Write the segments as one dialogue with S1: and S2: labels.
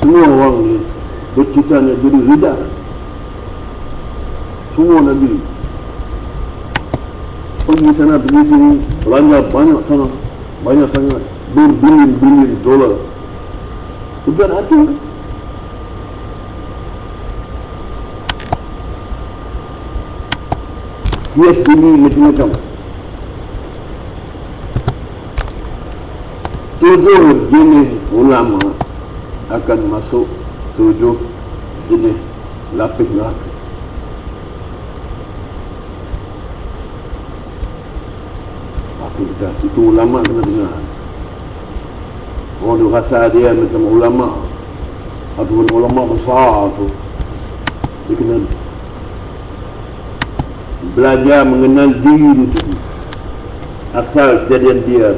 S1: Semua orang ni bercita nak jadi lidah. Semua Nabi pergi sana pergi sini, belanja banyak sana, banyak sangat, berbilion-bilion dolar. Tujuan hati. Hias diri macam-macam. Tujuh jenis ulama akan masuk tujuh jenis lapis neraka. Apa kita? Itu ulama kena dengar. Orang tu rasa dia macam ulama ataupun ulama besar tu, dia kena belajar mengenal diri tu, asal kejadian dia.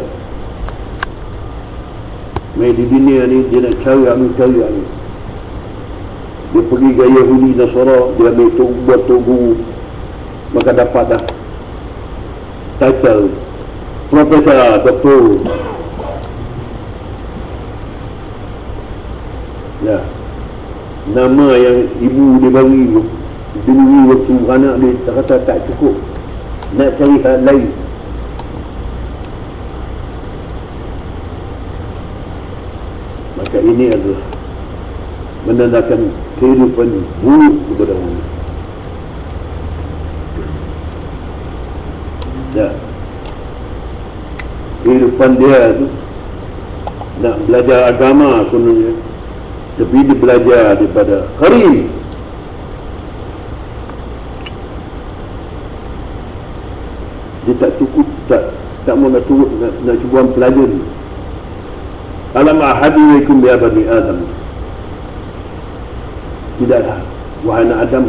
S1: Mai di dunia ni dia nak cari ni. Dia pergi ke Yahudi Nasara, dia ambil tu buat guru, maka dapat dah title profesor, doktor. Ya, nama yang ibu dia bagi dulu waktu anak dia tak kata tak cukup, nak cari hal lain. Maka ini adalah menandakan kehidupan buruk kepada orang. Ya, kehidupan dia tu nak belajar agama kononnya, tapi dia belajar daripada Karim. Dia tak cukup, tak mau nak turut, nak cuba pelajari. Alam ahadikum ya bani Adam. Tidaklah, wahai anak Adam,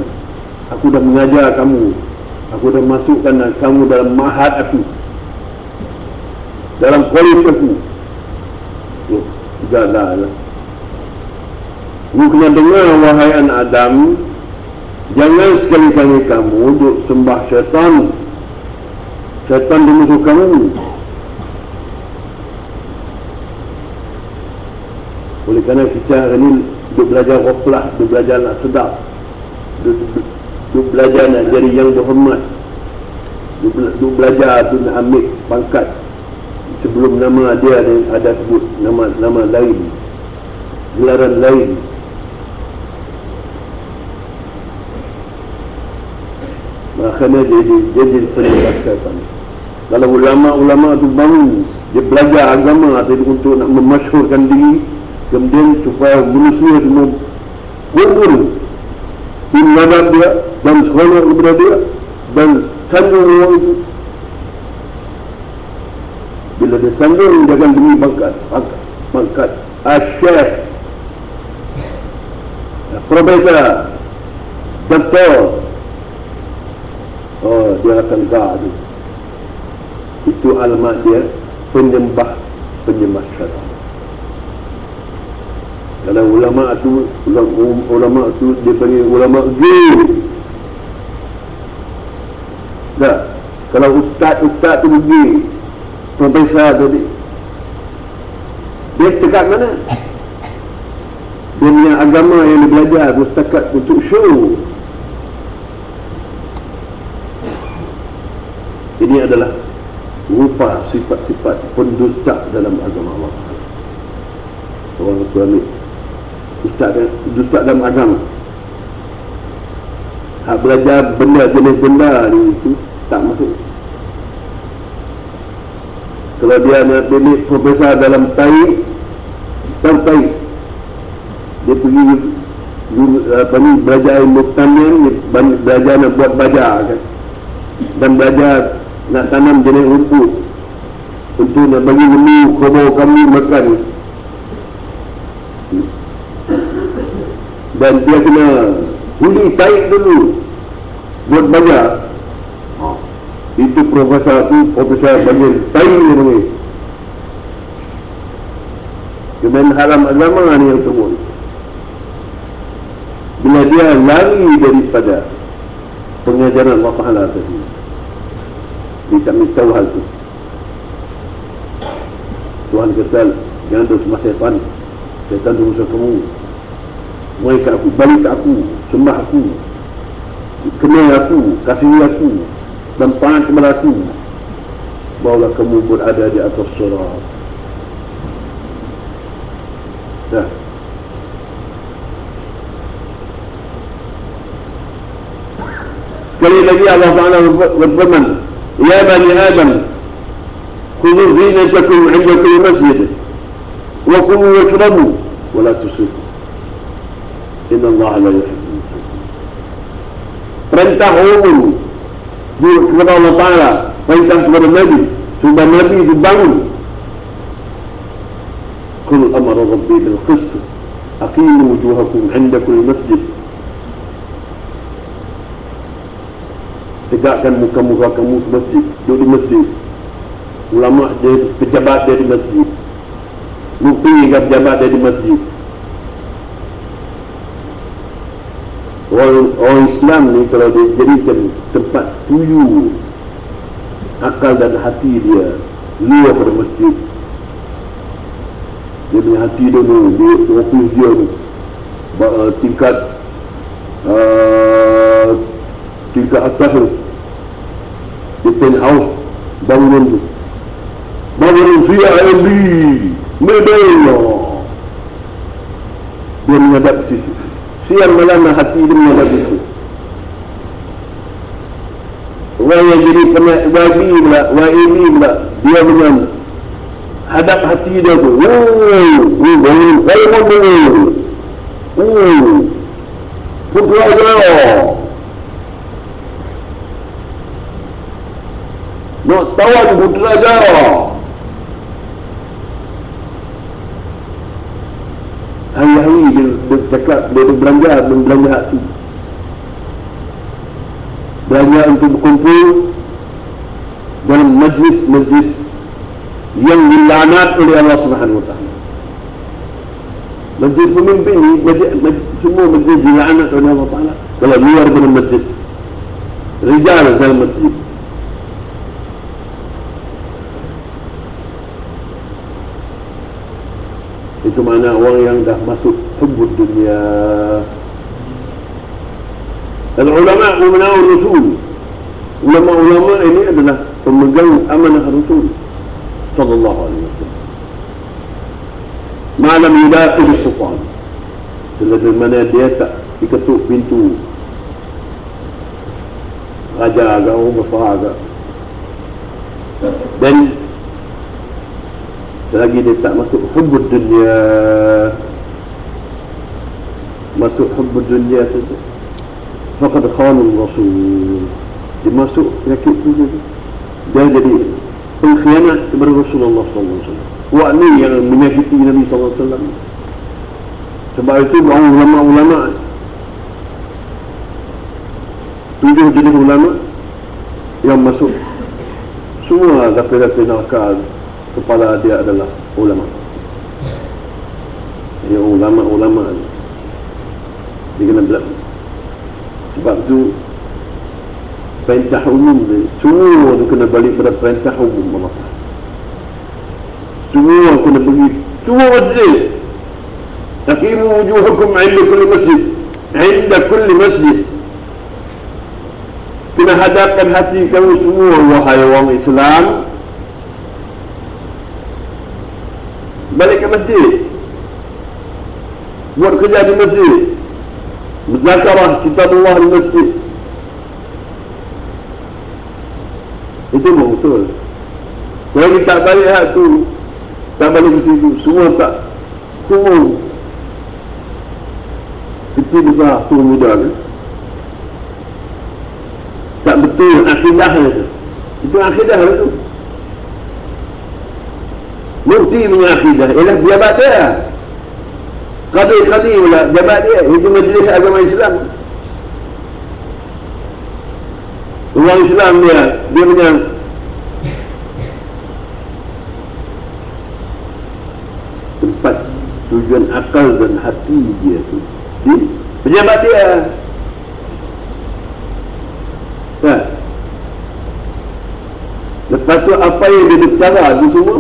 S1: aku dah mengajar kamu, aku dah masukkan kamu dalam mahad aku, dalam kolej aku. Tidaklah. Kamu kena dengar, wahai anak Adam, jangan sekali-kali kamu duk sembah syaitan. Syaitan dia musuh kamu. Oleh kerana kita hari ini duk belajar ghaflah, duk belajar nak sedap, duk belajar nak jadi yang berhormat, duk belajar tu nak ambil pangkat sebelum nama dia ada sebut nama lain, gelaran lain. Makanya dia jadi penyebab syaitan. Kalau ulama-ulama tu bangun, dia belajar agama untuk nak memasyhurkan diri, kemudian supaya manusia semua gugur inadab dia dan sekolah kepada dia dan sanjung orang itu. Bila dia sanjung, dia akan beri pangkat Syekh, Profesor, Doktor. Oh, dia rasa lega tu. Itu alamat dia penyembah syaitan. Kalau ulama tu dia panggil ulama gil. Tak. Kalau ustaz tu gil, profesor tadi, dia setakat mana? Dia punya agama yang dia belajar tu setakat untuk show. Ini adalah rupa sifat-sifat pendusta dalam agama Allah. Orang tu ambil dusta dalam agama. Hak belajar jenis benda ni itu tak masuk. Kalau dia nak jadi profesor dalam tai, dia pergi belajar ilmu pertanian, belajar nak buat baja kan, dan belajar nak tanam jenis rumput untuk nak bagi lembu, kerbau kami makan, dan dia kena huli taik dulu buat baja. Itu profesor bagi taik dia panggil. Kemudian haram agama ni yang semua. Bila dia lari daripada pengajaran Allah Ta'ala tadi, dia tak tahu hal itu. Tuhan kata, jangan duduk sama syaitan. Syaitan itu musuh kamu. mereka aku, balik aku, sembah aku, kenal aku, kasihi aku, dan taat kepada aku, barulah kamu berada di atas sirat. Dah. Sekali lagi Allah Ta'ala berfirman, Ya Bani Adam, khudhu zinatakum 'inda kulli masjid wa kulu washrabu wa la tusrifu inna Allah la yuhibbul musrifin. Perintah umum kepada Allah Ta'ala, perintah kepada Nabi, sudah Nabi dibangun. Qul amara rabbi bil qist aqimu wujuhakum 'inda kulli masjid. Tegakkan muka-muka kamu di masjid, duduk di masjid. Ulama dia, pejabat dia di masjid, mufti ke pejabat dia di masjid. Orang Islam ni kalau dia jadikan tempat tuju akal dan hati dia luar pada masjid, dia punya hati dia ni, dia fokus dia ni tingkat atas tu, di penthouse bangunan tu, bangunan CIMB Medina, dia menghadap situ. Siang malam hati dia menghadap situ. Orang yang jadi wabi pula, waimi pula, dia dengan hadap hati dia tu. Putra Allah nak tawan putra Allah. Hari-hari dia bercakap, dia berbelanja hati, belanja untuk berkumpul dalam majlis-majlis yang dilaknat oleh Allah Subhanahu Wa Taala. Majlis pemimpin ni, semua majlis dilaknat oleh Allah Taala. Kalau luar dalam majlis, rijal dalam masjid, itu mana orang yang dah masuk hubbud dunia. Dan ulama Rasul, ulama-ulama ini adalah pemegang amanah Rasul sallallahu alaihi wasallam. Malam yudakhil sultan, selagi mana dia tak diketuk pintu raja agak, orang besar agak, dan selagi dia tak masuk hubbud dunia, masuk hubbud dunia saja, faqad khana Rasul, dia masuk penyakit tu je, dia jadi pengkhianat kepada Rasulullah SAW. Wak ni yang menyakiti Nabi SAW. Sebab itu ulama-ulama, 7 jenis ulama yang masuk, semua dapil-dapil nakal, kepala dia adalah ulama. Ini ulama-ulama dia kena belak. Sebab tu perintah umum dia, semua tu kena balik pada perintah umum Allah. Semua kena pergi, semua masjid. Aqimu wujuhakum 'inda kulli masjid, 'inda kulli masjid. Kena hadapkan hati kamu semua, wahai orang Islam, balik ke masjid, buat kerja di masjid, muzakarah kitabullah di masjid. Itu betul. Kalau kita tak balik hak tu, tak balik ke situ, semua tak turun, kecil besar turun muda kan, tak betul akidahnya tu. Itu akidah tu. Mufti punya akidah ialah jabat dia, qadi pula jabat dia. Itu majlis agama Islam. Orang Islam dia punya tempat tujuan akal dan hati dia tu di pejabat dia. Kan? Lepas tu apa yang dia bicara tu semua,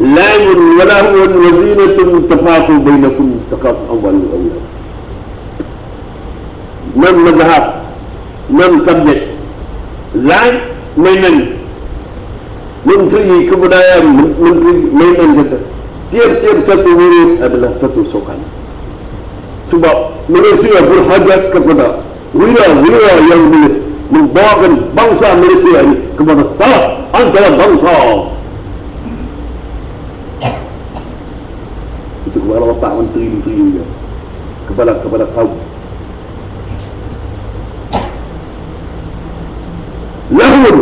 S1: lamun walahun wazinatun tafaqu bainakum taqat awal awal. mazhab, 6 subjek. Lain mainan. Menteri Kebudayaan, menteri mainan kata. Tiap-tiap satu murid adalah satu sokan. Sebab Malaysia berhajat kepada wira-wira yang boleh membawakan bangsa Malaysia ini kepada salah antara bangsa. Itu kepada watak menteri-menteri juga. Kepada kaum. Lahun,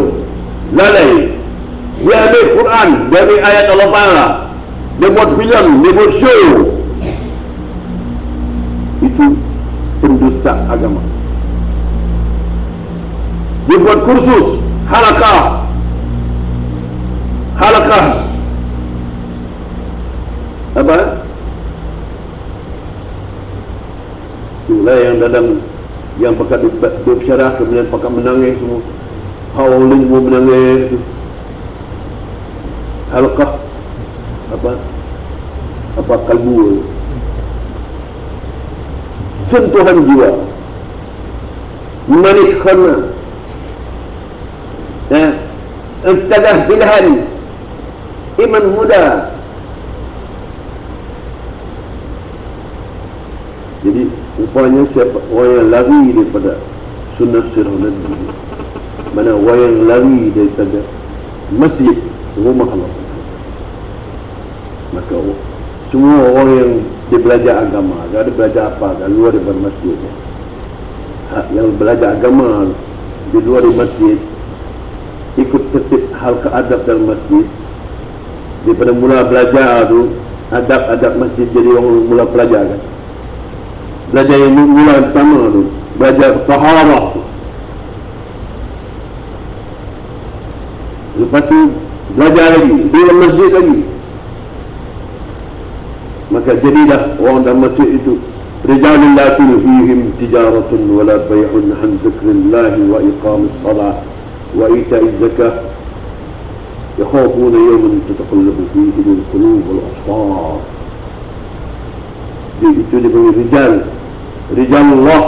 S1: lalai. Dia ambil Quran dari ayat Allah Ta'ala. Dia buat filem, dia buat show. Itu pendusta agama. Dia buat kursus halakah apa? Itulah yang dalam yang pakat bersyarah kemudian pakat menangis semua. Hawalin semua menangis itu. Halakah apa kalbu, sentuhan jiwa, manis khana, istilah pilihan iman muda. Jadi rupanya siapa orang yang lari daripada sunnah sirah Nabi, mana orang yang lari daripada masjid rumah Allah, maka semua orang yang dia belajar agama, dia belajar apa kan luar daripada masjid, yang belajar agama di luar dari masjid, ikut tertib hal keadab dalam masjid, daripada mula belajar tu adab-adab masjid, jadi orang mula belajar kan, belajar yang mula pertama tu belajar taharah tu, lepas tu belajar lagi di dalam masjid lagi, maka jadilah orang dalam masjid itu rijalun la tulhihim tijaratun wala bay'un an dzikrillah wa iqamis salat wa ita'iz zakah yakhafuna yawman tataqallabu fihi al-qulub wal absar. Jadi itu dipanggil rijalullah.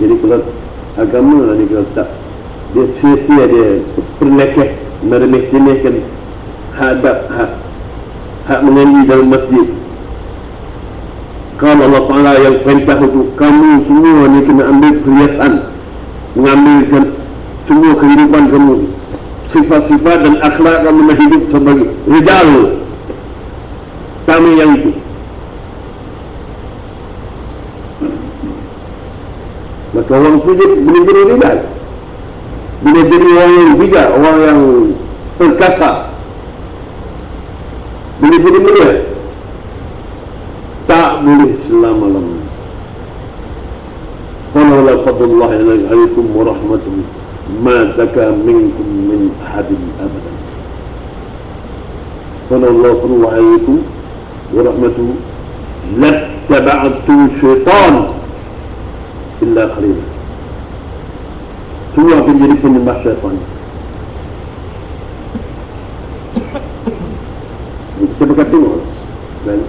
S1: Jadi kalau agama ni kalau tak dia sia-sia, dia perlekeh meremeh-temehkan hak mengaji dalam masjid. Kalau Allah Ta'ala yang perintah itu, kamu semua ni kena ambil perhiasan, mengambilkan semua kehidupan kamu, sifat-sifat dan akhlak kamu hidup sebagai rijal. Kami yang itu. Maka orang sujud boleh jadi rijal, boleh jadi orang yang bijak, orang yang perkasa, boleh jadi mulia. Tak boleh selama-lamanya. Qala fadlullah alaikum wa rahmatuhu ma zaka minkum min ahadin abadan. Qala fadlullah alaikum wa rahmatuhu lattaba'tu syaitan illa qalila. Semua akan jadi penyembah syaitan. Kita berkata tengok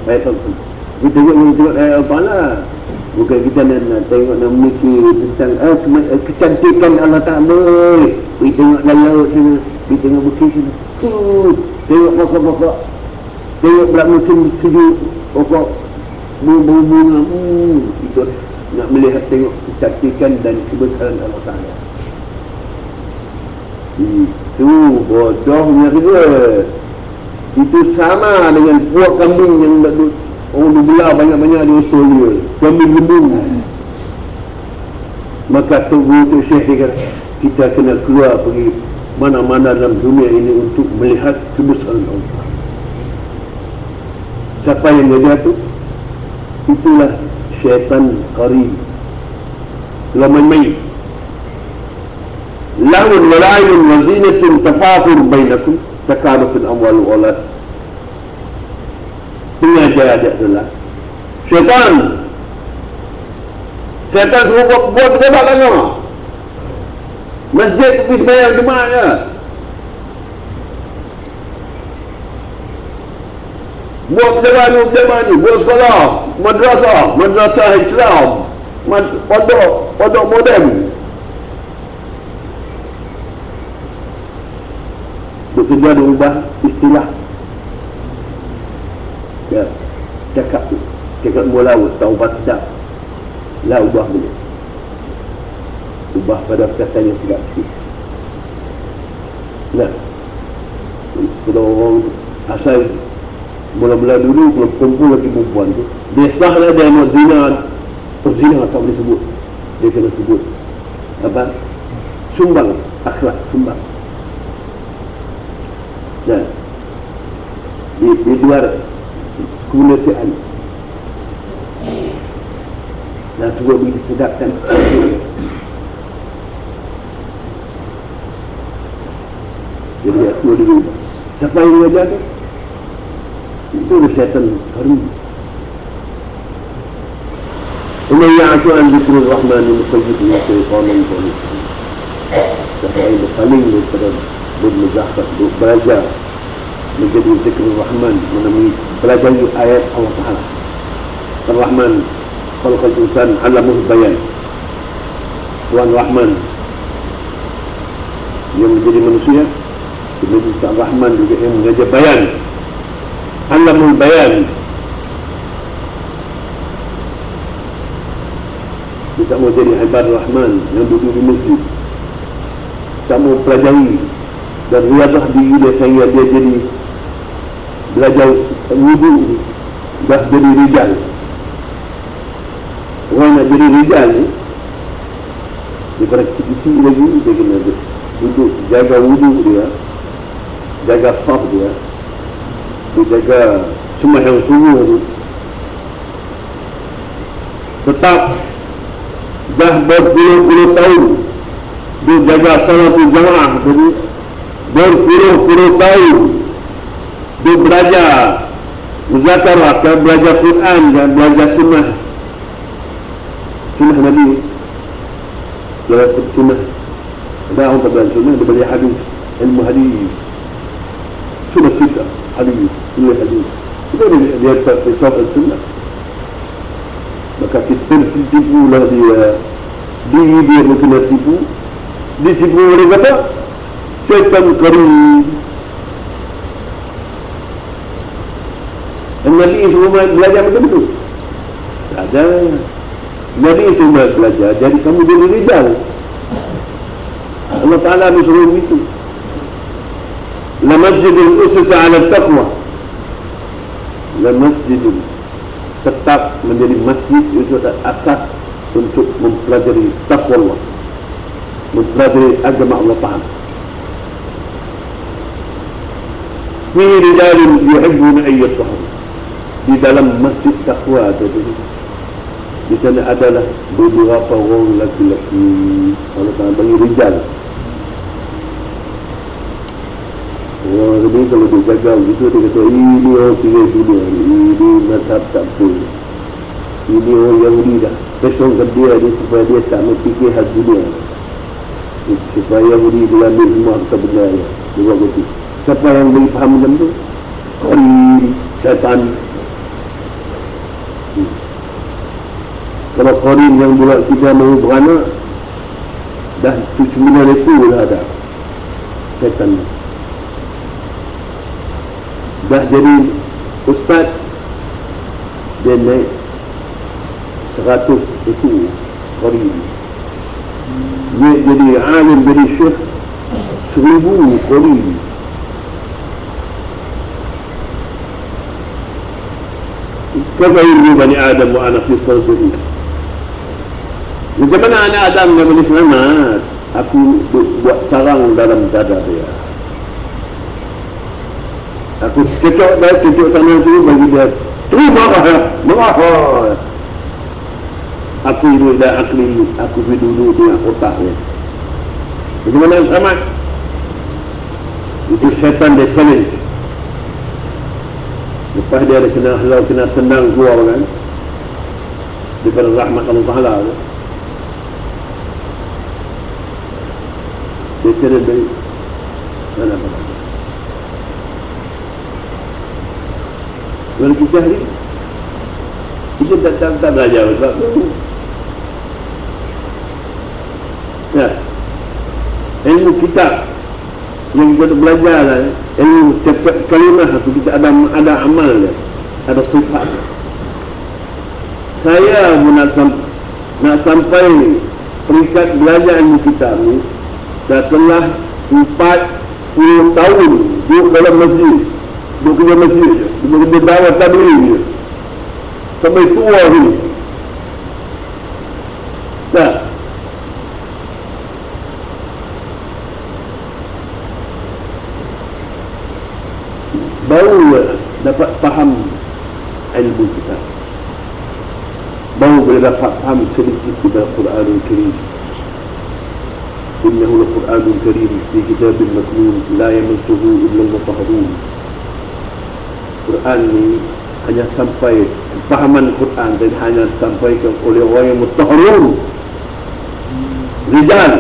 S1: ayat itu. Kita tengok ayat Allah Ta'ala. Bukan kita nak tengok, nak memikir tentang kecantikan Allah Ta'ala. Kita tengok dalam laut sana, kita tengok bukit sana, tengok pokok-pokok, tengok pula musim sejuk, pokok bunga-bunga. Itu nak melihat, tengok kecantikan dan kebesaran Allah Ta'ala. Itu bodohnya kedua. Itu sama dengan puak kambing yang orang belah banyak-banyak di Australia, kambing lembu. Maka tu Syekh dia kata, kita kena keluar pergi mana-mana dalam dunia ini untuk melihat kebesaran Allah. Siapa yang melihat tu? Itulah syaitan qari. Kalau main-main, lahun wa la'ibun wa zinatun tafafur bainakum takaruful amwal wal aulad. Pengajar adalah syaitan. Syaitan suruh buat pejabat agama. Masjid pergi sembahyang jemaah je. buat pejabat ni, buat sekolah, madrasah Islam, pondok moden. Bekerja dia ubah istilah. Ya, cakap mula tak ubah sedap. Lah ubah boleh. Ubah pada perkataan yang sedap sikit. Nah, kalau orang asal mula-mula dulu kalau kumpul lagi perempuan tu, dia sahlah dia mau zina, perzina tak boleh sebut. Dia kena sebut apa? Sumbang, akhlak sumbang. Nah, di luar kemunasian. Nah, sebut begitu sedap kan. Jadi aku dulu. Siapa yang mengajar tu? Itu ada syaitan karim. Umay ya'atu an zikrul rahmani muqayyid min syaitanun karim. Siapa yang berpaling daripada bermuzahab, belajar menjadi zikrul rahman, menemui belajar ayat Allah Ta'ala. Ar-Rahman khalaqal insan 'allamahu bayan. Tuhan Rahman yang menjadi manusia, kemudian Tuhan Rahman juga yang mengajar bayan. 'Allamul bayan. Dia tak mau jadi ibad Rahman yang duduk di masjid, tak mau pelajari dan riadah diri dia sehingga dia jadi belajar wudu, dah jadi rijal. Orang nak jadi rijal ni daripada kecil-kecil lagi dia kena duduk jaga wudu dia, jaga saf dia, dia jaga sembahyang subuh tu, tetap dah berpuluh-puluh tahun dia jaga salatul jamaah tadi, berpuluh-puluh tahun dia belajar muzakarah, belajar Quran dan belajar sunnah Nabi, belajar sunnah. Ada orang tak belajar sunnah, dia belajar hadis, ilmu hadis, sunnah sita hadis, ilmu hadis. Itu dia tak tahu sunnah. Maka kita tertipulah dia, diri dia kena tipu, ditipu oleh kata syaitan karim. Nabi semua belajar macam itu. Tak ada. Nabi semua belajar, jadi kamu jadi rijal. Allah Ta'ala bersuruh begitu. La masjidul usus ala taqwa. La masjidul, tetap menjadi masjid itu adalah asas untuk mempelajari taqwa Allah, mempelajari agama Allah Ta'ala. Fi rijalin yuhibbuna ayyatuhum. Di dalam masjid taqwa tadi, di sana adalah beberapa orang laki-laki Allah Ta'ala bagi rijal. Orang ini kalau dia jaga begitu, dia kata ini orang tinggal dunia, ini mazhab tak betul, ini orang Yahudi dah pesongkan dia supaya dia tak memfikir hal dunia, supaya Yahudi diambil semua harta benda dia buat begitu. Siapa yang boleh faham macam tu? Qarin, syaitan. Kalau Qarin yang buat kita mahu beranak, dah 9 ekor dah ada syaitan. Dah jadi ustaz, dia naik 100 ekor Qarin. Dia jadi alim, jadi syekh 1000 Qarin. Kafa'ilni Bani Adam wa ana fi sadrihi. Macam mana anak Adam yang boleh selamat? Aku buat sarang dalam dada dia. Aku kecok sana sini bagi dia marah. Aku ini dah akli, aku dulu dengan otaknya. Macam mana selamat? Itu syaitan dia challenge. Lepas dia ada kena tenang keluar kan daripada rahmat Allah Ta'ala. Dia kena dari mana Kalau kita ni kita tak belajar sebab tu. Ya. Ilmu kitab yang kita belajar lah, ilmu setiap kalimah tu kita ada amal dia, ada sifat. Saya pun nak sampai peringkat belajar ilmu kitab ni setelah 40 tahun duduk dalam masjid, duduk kerja masjid, duduk kerja dakwah tabligh je sampai tua ni. Tak. Baru dapat faham ilmu kita, baru boleh dapat faham sedikit tentang Quranul Karim. Innahu al-Quranul Karim fi kitabin maknun la yamassuhu illa al-mutahharun. Quran ni hanya sampai kefahaman Quran dan hanya disampaikan oleh orang yang mutahharun, rijal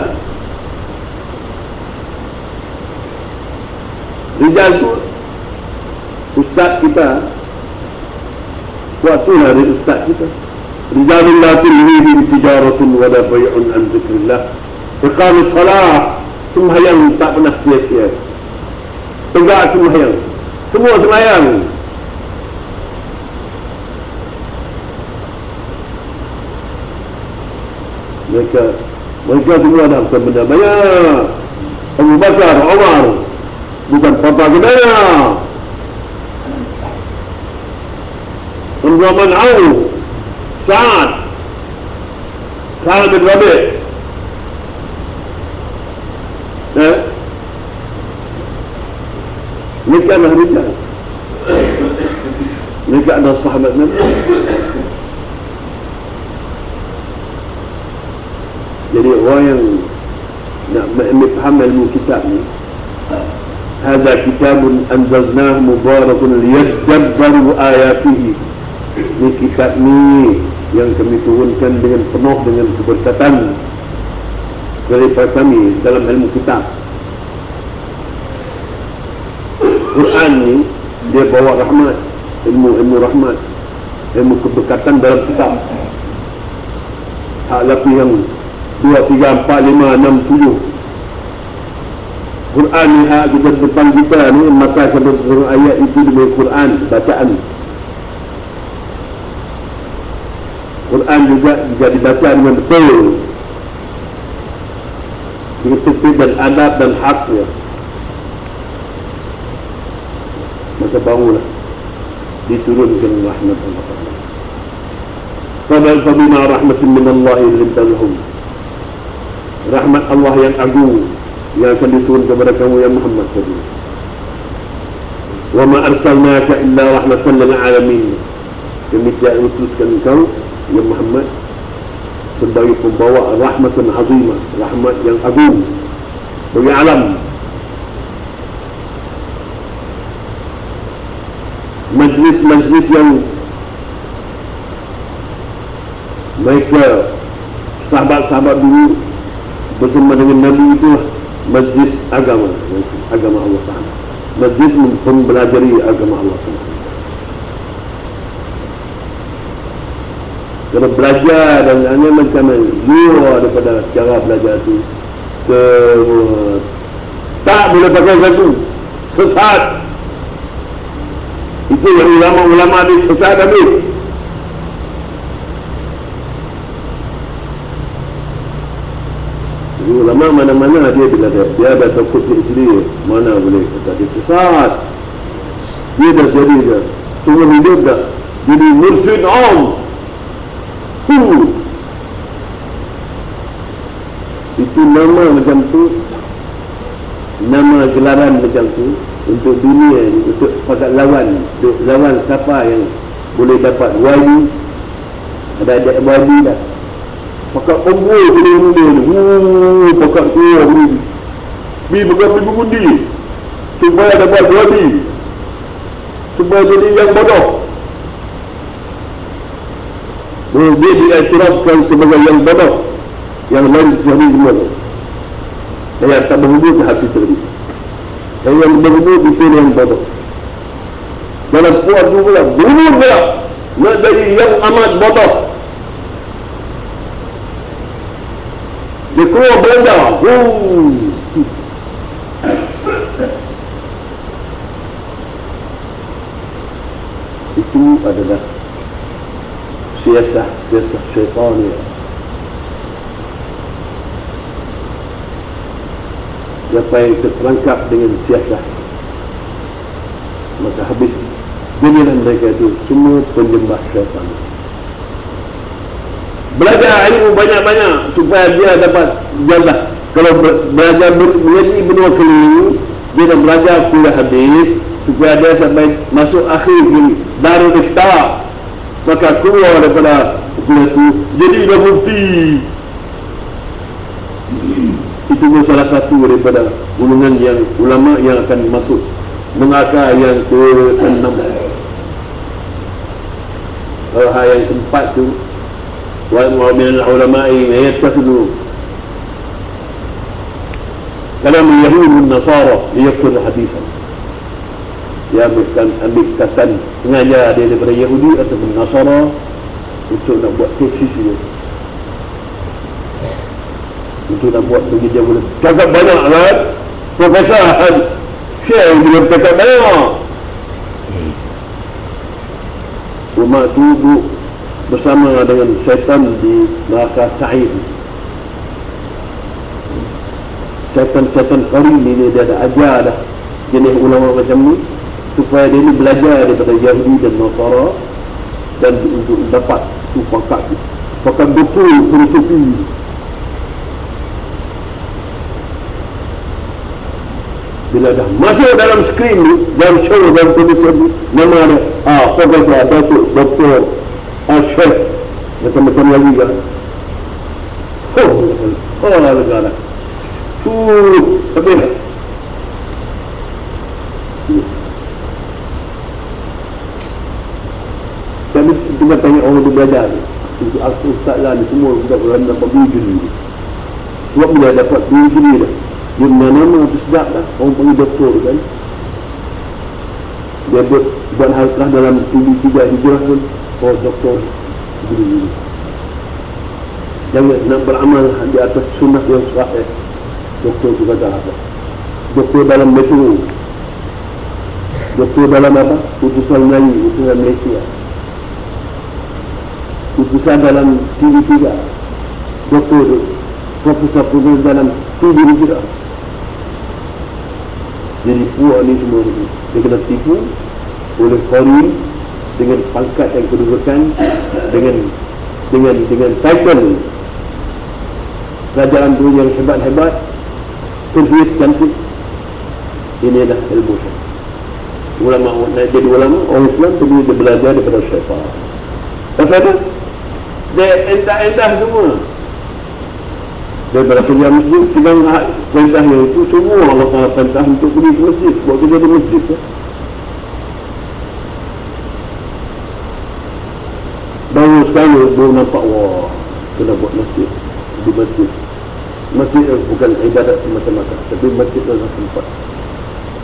S1: tu ustaz kita, waktu hari ustaz kita, rijalun la tulhihim tijaratun wa la bay'un an dzikrillah iqamus salat, sembahyang tak pernah sia-sia, tegak sembahyang, semua sembahyang. Mereka semua dah benda banyak. Abu Bakar, Umar, bukan papa kedaya. Abdurrahman Auf, Sa'ad bin Rabi'. Mereka adalah rijal. Mereka adalah sahabat Nabi. Jadi orang yang nak faham ilmu kitab ni, hadza kitabun anzalnahu mubarakun liyadabbaru ayatihi. Ini kitab ni yang kami turunkan dengan penuh dengan keberkatan daripada kami dalam ilmu kitab. Quran ni dia bawa rahmat, ilmu rahmat, ilmu keberkatan dalam kitab. Hak lapi yang 2, 3, 4, 5, 6, 7 Quran ni hak kita depan kita ni, maka seluruh ayat itu demi Quran bacaan. Quran juga dibaca dengan betul, dengan tertib dan adab dan haknya, maka barulah diturunkan rahmat Allah. Fa bima rahmatin min Allah linta lahum. Rahmat Allah yang agung yang akan diturunkan kepada kamu ya Muhammad tadi. Wa ma arsalnaka illa rahmatan lil alamin. Kami tidak utuskan engkau ya Muhammad sebagai pembawa rahmatun azimah, rahmat yang agung bagi alam. Majlis-majlis yang mereka sahabat-sahabat dulu bersama dengan Nabi itu majlis agama Allah Ta'ala, majlis mempelajari agama Allah Ta'ala. Kalau belajar dan hanya macam luar daripada cara belajar itu semua tak boleh pakai satu, sesat. Itu yang ulama-ulama di sesat habis. Ulama mana-mana dia bila dia ada takut diri, mana boleh kata dia sesat. Dia dah jadi dah semua hidup dah jadi mursyid itu nama macam tu, nama gelaran macam tu untuk dunia ni, untuk pakat lawan siapa yang boleh dapat wali. Ada wali dah pakat ombol boleh muda ni, pakat keluar ni pergi mengundi supaya dapat wali, supaya jadi yang bodoh. Dia diiktirafkan sebagai yang bodoh, yang lain jadi semua. Saya tak berhubung ke hati tadi. Saya yang berhubung itu yang bodoh. dalam puas tu pula bunuh pula nak jadi yang amat bodoh. Dia keluar belanja. Itu adalah siasah syaitan ya. Siapa yang terperangkap dengan siasah, maka habis. Jadilah mereka itu semua penyembah syaitan. Belajar ilmu banyak-banyak supaya dia dapat jabah. Kalau belajar menjadi benua keliling, dia dah belajar kuliah habis supaya dia sampai masuk akhir kali Darul Ifta, maka keluar daripada kuliah itu jadi dah bukti. Itu salah satu daripada golongan yang ulama yang akan masuk mengakar yang ke-6. Hal yang keempat tu, wa min al-ulama'i yattakhidhu kalam al-yahud wal nasara liyaqtul hadithan. Dia ambil katan sengaja dia daripada Yahudi atau Nasara untuk nak buat tesis dia, untuk nak buat bagi dia boleh cakap banyak kan, profesor Syekh dia cakap banyak. Rumah tu duduk bersama dengan syaitan di neraka Sa'id. Syaitan qari ni dia ada ajar dah jenis ulama macam ni supaya dia ni belajar daripada Yahudi dan Nasara dan untuk dapat tu pakat betul filosofi. Bila dah masuk dalam skrin ni, dalam show, dalam producer ni, nama ada profesor, datuk, doktor, syekh, macam-macam lagi kan. Negara habis. Kami kita tanya orang tu belajar ni, ustaz lah ni semua budak-budak dapat biji ni. Sebab bila dapat biji ni dah, dia nama tu sedap dah, orang panggil doktor kan. Dia buat halkah dalam TV3 hijrah pun, doktor gini. Jangan nak beramal di atas sunnah yang sahih. Doktor tu kata apa? Doktor dalam metro, doktor dalam apa? Putusan Melayu, putusan Malaysia, putusan dalam TV3, doktor tu profesor dalam TV juga. Jadi puak ni semua ni dia kena tipu oleh qari dengan pangkat yang kedudukan, dengan title kerajaan tu yang hebat-hebat, terhias cantik. Ini adalah ilmu syaitan. Ulama nak jadi ulama, orang Islam tu dia belajar daripada syaitan. Pasal apa? Dia endah semua. Daripada kerja masjid, sedang perintahnya itu semua Allah Ta'ala perintah untuk pergi ke masjid, buat kerja di masjid ya. Baru sekali baru nampak, wah, kena buat masjid di masjid. Masjid bukan ibadat semata-mata, tapi masjid adalah tempat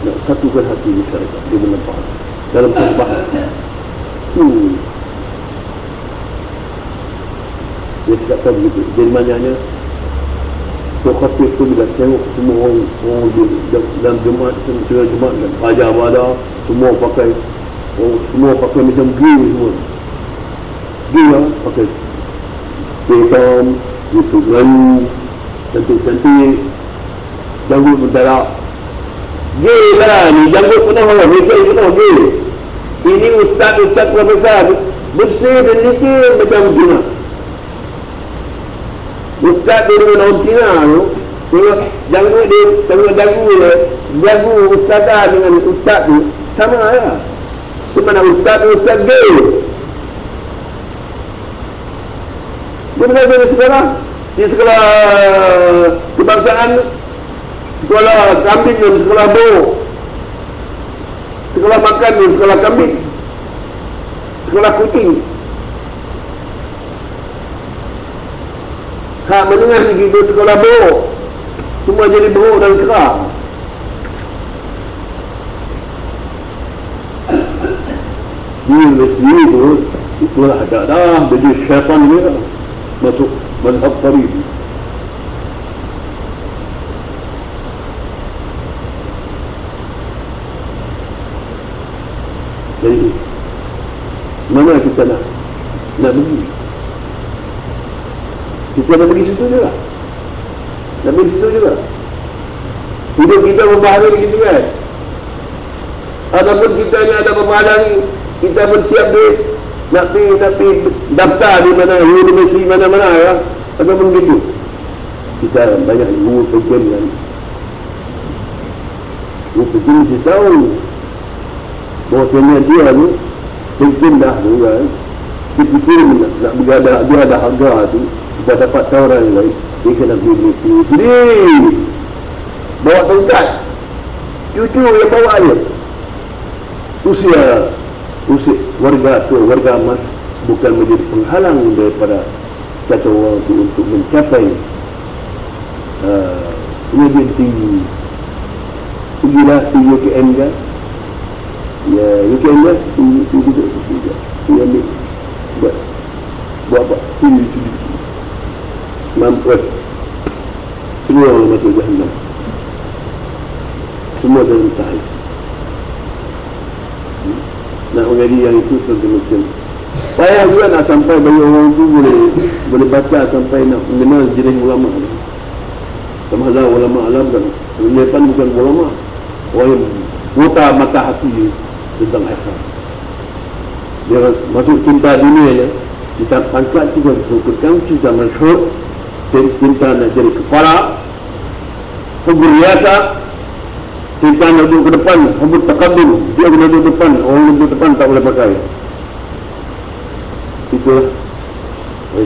S1: nak satukan hati masyarakat di menempat dalam persembahan. Dia cakap begitu. Jadi maknanya khatib tu bila tengok semua orang dalam jemaat, semua jemaat dan baja-baja semua pakai macam gay semua. Gay lah, pakai hitam, YouTube Melayu, cantik-cantik, janggut berdarak. Gay lah ni, janggut pernah orang Malaysia pernah gay. Ini ustaz profesor bersih dan licin macam Cina. Ustaz dia dengan orang Cina tu, tengok janggut dia, tengok dagu ustazah dengan ustaz tu sama lah. Cuma nak ustaz gay. Dia belajar di sekolah kebangsaan, sekolah kambing dan sekolah bau, sekolah makan dan sekolah kambing, sekolah kucing. Hak menengah lagi tu sekolah buruk, semua jadi buruk dan keram. di universiti itu, itulah ada dah jadi syaitan dia masuk mazhab Qarib. Jadi mana kita nak pergi? Kita nak pergi situ juga. Nak pergi situ juga. Hidup kita membahagian gitu kan. Ataupun kita ni ada pemahaman, kita bersiap duit nak pergi daftar di mana universiti mana-mana ya, ataupun gitu. Kita banyak guru pengen kan. Guru pengen mesti tahu bahawa dia ni pengen dah tu kan. Dia fikir nak bergadah, dia ada harga tu, kita dapat tawaran lain, dia kena beli universiti. Jadi bawa tongkat, cucu yang bawa dia. Usia warga tu, warga emas bukan menjadi penghalang daripada kata orang itu untuk mencapai pendidikan tinggi. Pergilah di UKM kan, ya UKM kan, dia ambil buat apa? Studi mampu semua orang masuk jahannam, semua dalam sahih. Nak mengaji yang itu tentu mungkin payah juga nak sampai bagi orang itu boleh baca sampai nak mengenal jenis ulama ni. Sama ada ulama alam kan, kebanyakan bukan ulama, orang yang buta mata hati tentang akhirat. Dia masuk cinta dunia ya, kita pangkat juga berkutang cinta masyhur, cinta nak jadi kepala, berriasa. Kita nak duduk ke depan, hambut takadum, dia kena duduk depan, orang duduk depan tak boleh pakai. Itulah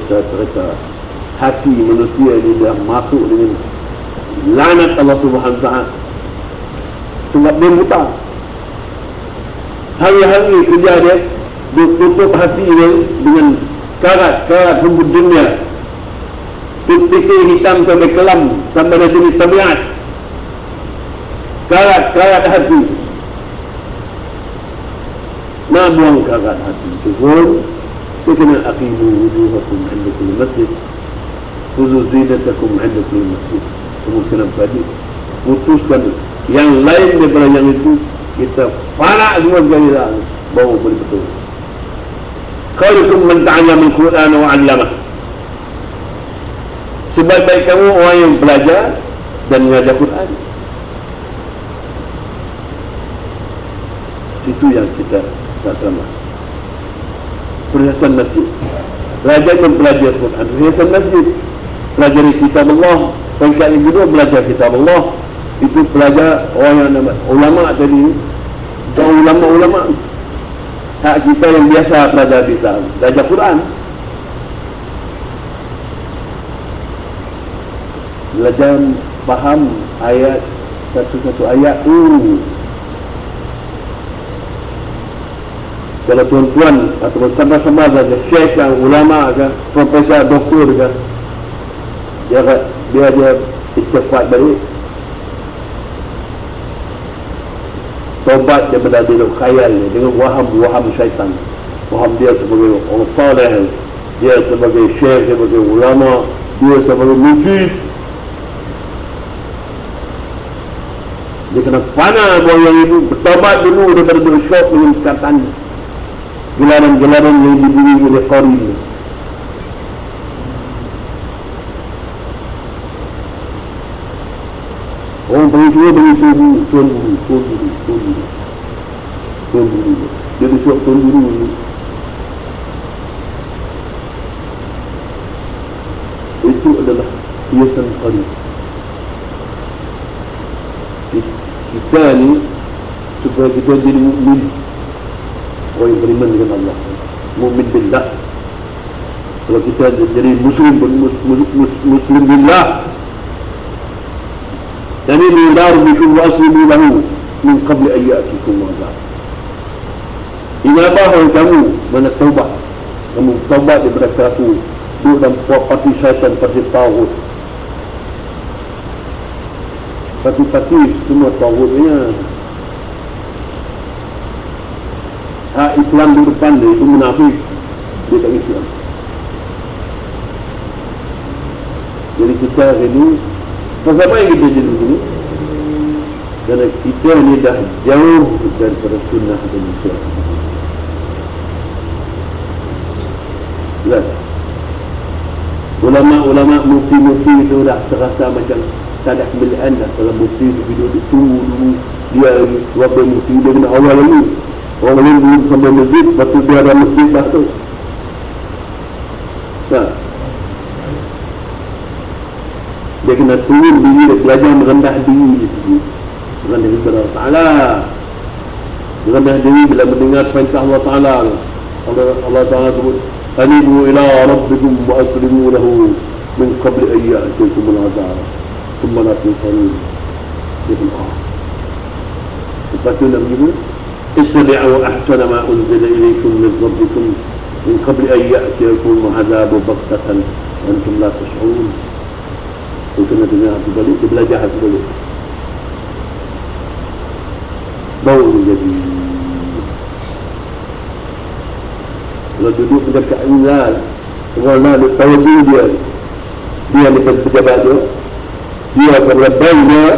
S1: cerita hati manusia ini dah masuk dengan lanat Allah Subhanahu Wa Taala. Sebab dia buta. Hari-hari kerja dia tutup hati dia dengan karat-karat hambut dunia. Fikir hitam sampai kelam, sampai dari jenis tabiat. Karat hati. Nak buang karat hati itu pun dia kena aqimu wujuhakum 'inda kulli masjid, khuzu zinatakum 'inda kulli masjid. Kamu kena bagi putuskan yang lain daripada yang itu, kita falak semua sekali dah baru boleh betul. Khairukum man ta'allama al-Quran wa 'allamah. Sebaik-baik kamu orang yang belajar dan mengajar Quran. Itu yang kita tak sama. Perhiasan masjid, belajar dan belajar Quran. Perhiasan masjid, pelajari kitab Allah. Pangkat yang kedua belajar kitab Allah. Itu belajar orang yang nama ulama tadi, bukan ulama-ulama. Hak kita yang biasa belajar Quran. Belajar faham ayat satu-satu ayat tu. Kalau tuan-tuan atau sama-sama saja syekh kan, ulama kan, profesor, doktor kan, dia cepat balik, tobat daripada dia khayal dengan waham syaitan. Waham dia sebagai orang saleh, dia sebagai syekh, sebagai ulama, dia sebagai mufti. Dia kena panah bahawa yang itu bertobat dulu daripada bersyok dengan perkataan gelaran-gelaran yang diberi oleh Qarib. Orang pergi beri tuan guru. Dia disuap tuan guru ni. Itu adalah hiasan Qarib. Kita ni supaya kita jadi mukmin, orang yang beriman dengan Allah, mukmin billah. Kalau kita jadi muslim billah, dan ini dar bikum waslimu lahu min qabli ayyatikum wa'adab. Inabah orang kamu mana taubat, kamu taubat daripada kelaku duduk dalam parti syaitan, parti tawud. Parti semua tawudnya. hak Islam di depan dia itu munafik, dia tak Islam. Jadi kita ini, pasal apa yang kita jadi begini? Kerana kita ni dah jauh daripada sunnah dan Islam. Jelas? Ulama-ulama mufti-mufti itu dah terasa macam tak ada kemelian dah. Kalau mufti itu duduk tunggu dulu, dia wakil mufti dia kena awal lagi. Orang lain belum sampai masjid, lepas tu dia ada masjid dah tu. Tak? Dia kena turun diri, dia belajar merendah diri di sini. Merendah diri kepada Allah Ta'ala. Merendah diri bila mendengar perintah Allah Ta'ala. Allah Ta'ala sebut, Anibu ila rabbikum wa aslimu lahu min qabli ayyatikum al-azab. Thumma la tunsarun. Dia pun lepas tu nak begini, ittabi'u ahsana ma unzila ilaykum min rabbikum min qabli ayyatikum al-azab baghtatan wa antum la tash'urun. Dia kena dengar tu balik, dia belajar tu balik. Baru jadi. Kalau duduk dekat Inzal, orang nak tahu dia. Dia ni pejabat dia. Dia akan lebay dia.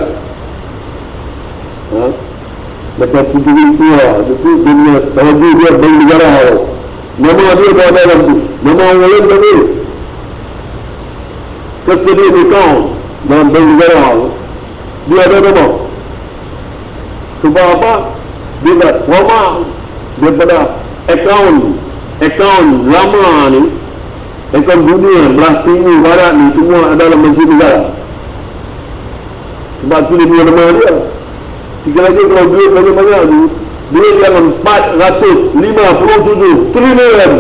S1: Macam puteri tua. Itu dia tahu dia bagi negara. Nama dia dah ada dalam tu. Nama orang lain tak ada. Custody account dalam bank negara dia ada nama. Sebab apa? Dia dah trauma daripada akaun lama ni, akaun dunia belah timur barat ni semua adalah menteri negara. Sebab tu dia punya nama dia. Sekali lagi kalau duit banyak-banyak tu, duit yang 457 trilion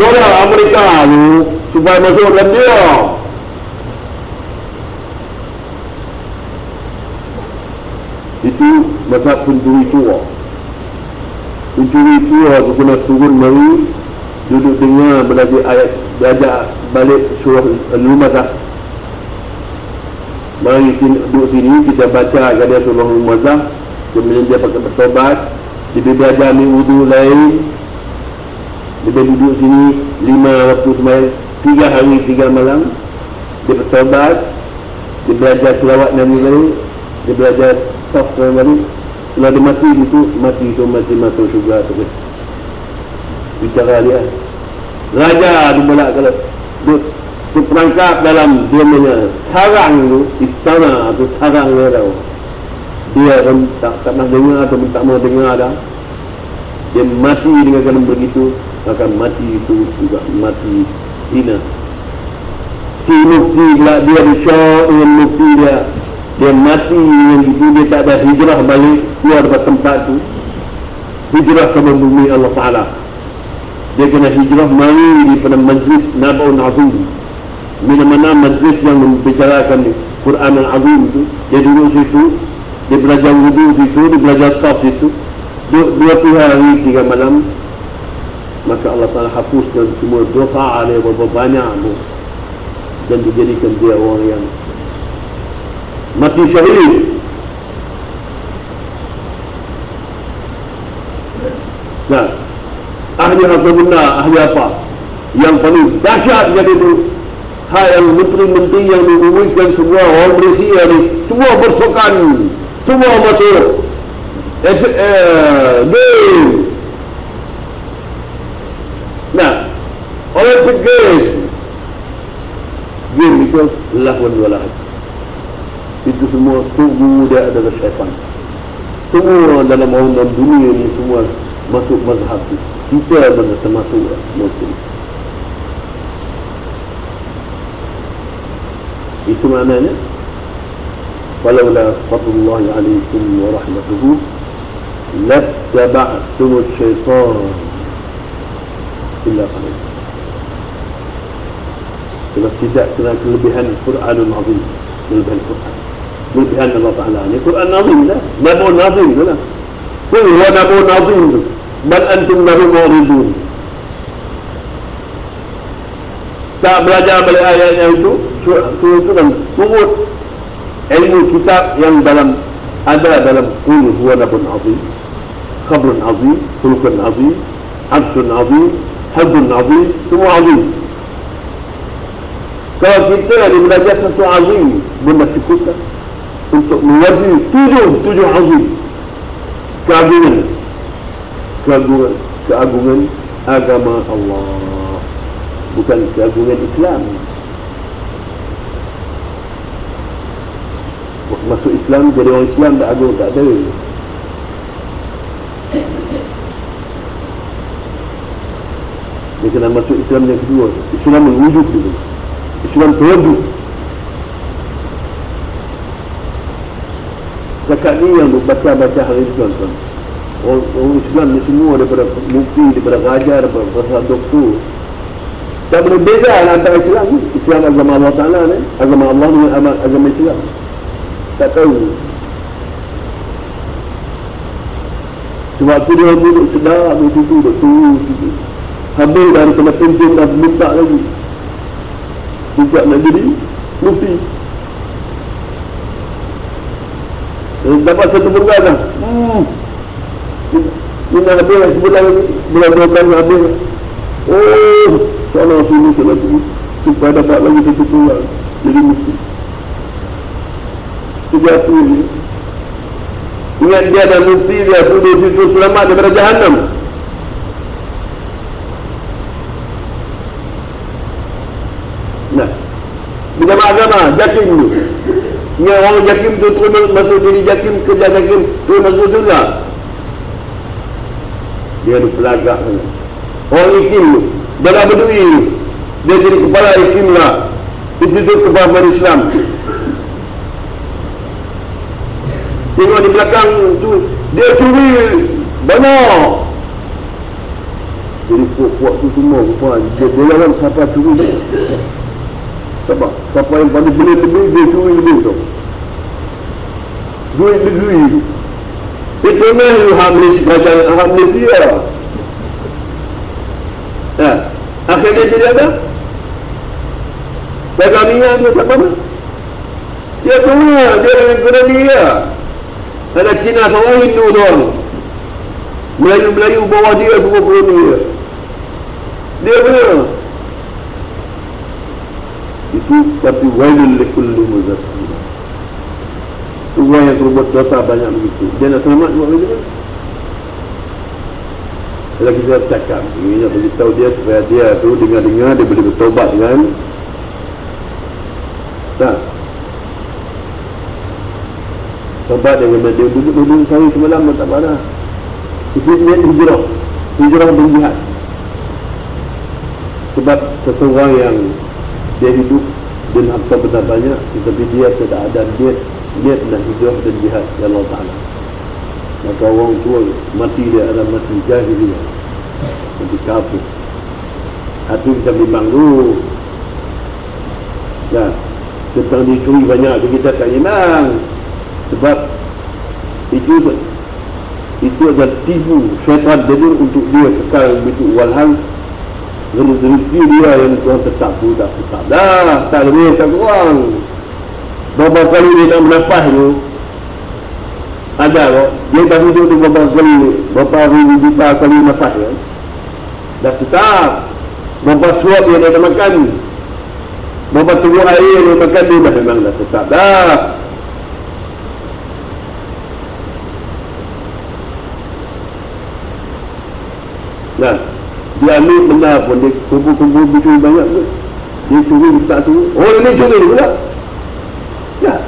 S1: dolar Amerika tu supaya masuk dalam dia. Itu mazhab pencuri tua. Pencuri tua tu kena turun mari, duduk dengar belajar ayat, belajar balik surah Al-Lumazah. Mari duduk sini kita baca agak surah Al-Lumazah, kemudian dia pakai bertobat, dia belajar ambil wudu lain. Dia duduk sini 5 waktu sembahyang, 3 hari 3 malam. Dia bertobat, dia belajar selawat Nabi baru, dia belajar software baru. Kalau dia mati itu mati masuk syurga tu. Bicara dia. Raja tu pula kalau tu perangkap dalam dia punya sarang tu, istana atau sarang dia tau. Dia pun tak nak dengar atau tak mau dengar dah. Dia mati dengan keadaan begitu, maka mati itu juga mati hina. Si mufti pula dia bersyok dengan mufti dia mati dengan itu, dia tak ada hijrah balik keluar dari tempat tu, hijrah ke bumi Allah Ta'ala. Dia kena hijrah mari daripada majlis Naba'un Azim, mana-mana majlis yang membicarakan Quran Al-Azim itu. Dia duduk situ, dia belajar wudu situ, dia belajar saf situ 2 hari 3 malam. Maka Allah Ta'ala hapuskan semua dosa dia berapa banyak tu, dan dijadikan dia orang yang mati syahid. Nah, ahli apa benda, ahli apa yang paling dahsyat jadi itu, yang menteri-menteri yang mengumumkan semua orang Malaysia ni semua bersukan, semua masuk game. Nah, Olympic game itu lahwan walad. Itu semua tubuh dia adalah syaitan. Semua dalam orang dunia ni semua masuk mazhab itu. Kita adalah termasuk Muslim. Itu maknanya, walaula fadlullahi alaikum wa rahmatuhu lattaba'tum syaitan illa qalil. Kalau tidak kena kelebihan Quranul Azim, kelebihan Quran, kelebihan Allah Ta'ala ni Quran Azim lah, Nabun Azim tu lah. Huwa Nabun Azim tu, bal antum lahu mu'ridun. Tak belajar balik ayat yang itu, surah itu kan turut ilmu kitab yang ada dalam Qul huwa Nabun Azim, Khabrun azim, khuluqun azim, adsun azim, hadun azim, semua azim. Kalau kita ada belajar satu azim, benda cukupkan untuk mewazini tujuh azim keagungan agama Allah, bukan keagungan Islam. Masuk Islam, jadi orang Islam tak agung, tak ada. Dia kena masuk Islam yang kedua. Islam mewujud dulu, Islam terwujud. Setakat ni yang baca hari ini, tuan-tuan, orang Islam ni semua, daripada mufti, daripada raja, daripada profesor, doktor, tak boleh beza antara Islam ni. Islam agama Allah Ta'ala ni, agama Allah dengan agama Islam. Tak tahu. Sebab tu dia duduk sedap di situ, duduk tunggu situ. Habis dah kena penting, dah minta lagi. Sejak nak jadi mufti. Dapat satu bulan dah. Ini dah habis sebulan lagi. Bulan 2 bulan habis. Oh, salah sini lagi. Supaya dapat lagi satu bulan jadi mufti. Sejati ni. Ingat dia ada mufti, dia tuduh situ selamat daripada Jahannam. Nah, bidang agama, jakim tu. Ingat orang jakim tu terus masuk jadi jakim, kerja jakim, terus masuk surga. Dia ada pelagak sana. Orang ikim tu, Bala Bedui tu, dia jadi kepala ikim lah, Institut Kebahagiaan Islam. Tengok di belakang tu, dia curi banyak. Jadi puak-puak tu semua dia lawan siapa curi dia. Siapa yang paling boleh lebih, dia curi lebih tu. Duit negeri. Itu ni hak Malaysia. Akhirnya jadi apa? Dagang minyak tu tak apa. Dia keluar, dia dengan ekonomi dia. Ada Cina seorang, Hindu seorang, Melayu bawah dia semua ekonomi dia. Dia benar. Itu tapi wailul likulli muzaffir. Orang yang berbuat dosa banyak begitu, dia nak selamat buat macam mana? Kalau kita cakap, ini nak beritahu dia supaya dia tu dengar-dengar, dia boleh bertobat kan? Tak. Tobat dengan dia duduk sehari semalam tak apa. Itu niat hijrah berjihad. Sebab seseorang yang dia hidup dengan harta benda banyak, tetapi dia tidak ada niat nak hijrah dan jihad ya Allah Ta'ala, maka orang tua mati dia adalah mati jahiliyah, mati kafir. Itu kita bimbang dulu. Ya, tentang dicuri banyak kita tak menang. Sebab itu adalah tipu syaitan dia untuk dia kekal begitu walhal. Rezeki dia yang Tuhan tetap tu tak tetap dah, tak lebih tak kurang. Berapa kali dia nak menafas tu ada kok, dia dah duduk tu berapa kali nafas ya, dah tetap. Berapa suap dia dah makan, berapa tunggu air dia makan, dia dah memang dah tetap dah. Nah, dia ambil benda pun, dia kumpul-kumpul curi banyak tu, dia curi tak tu, oh ini curi pula ya.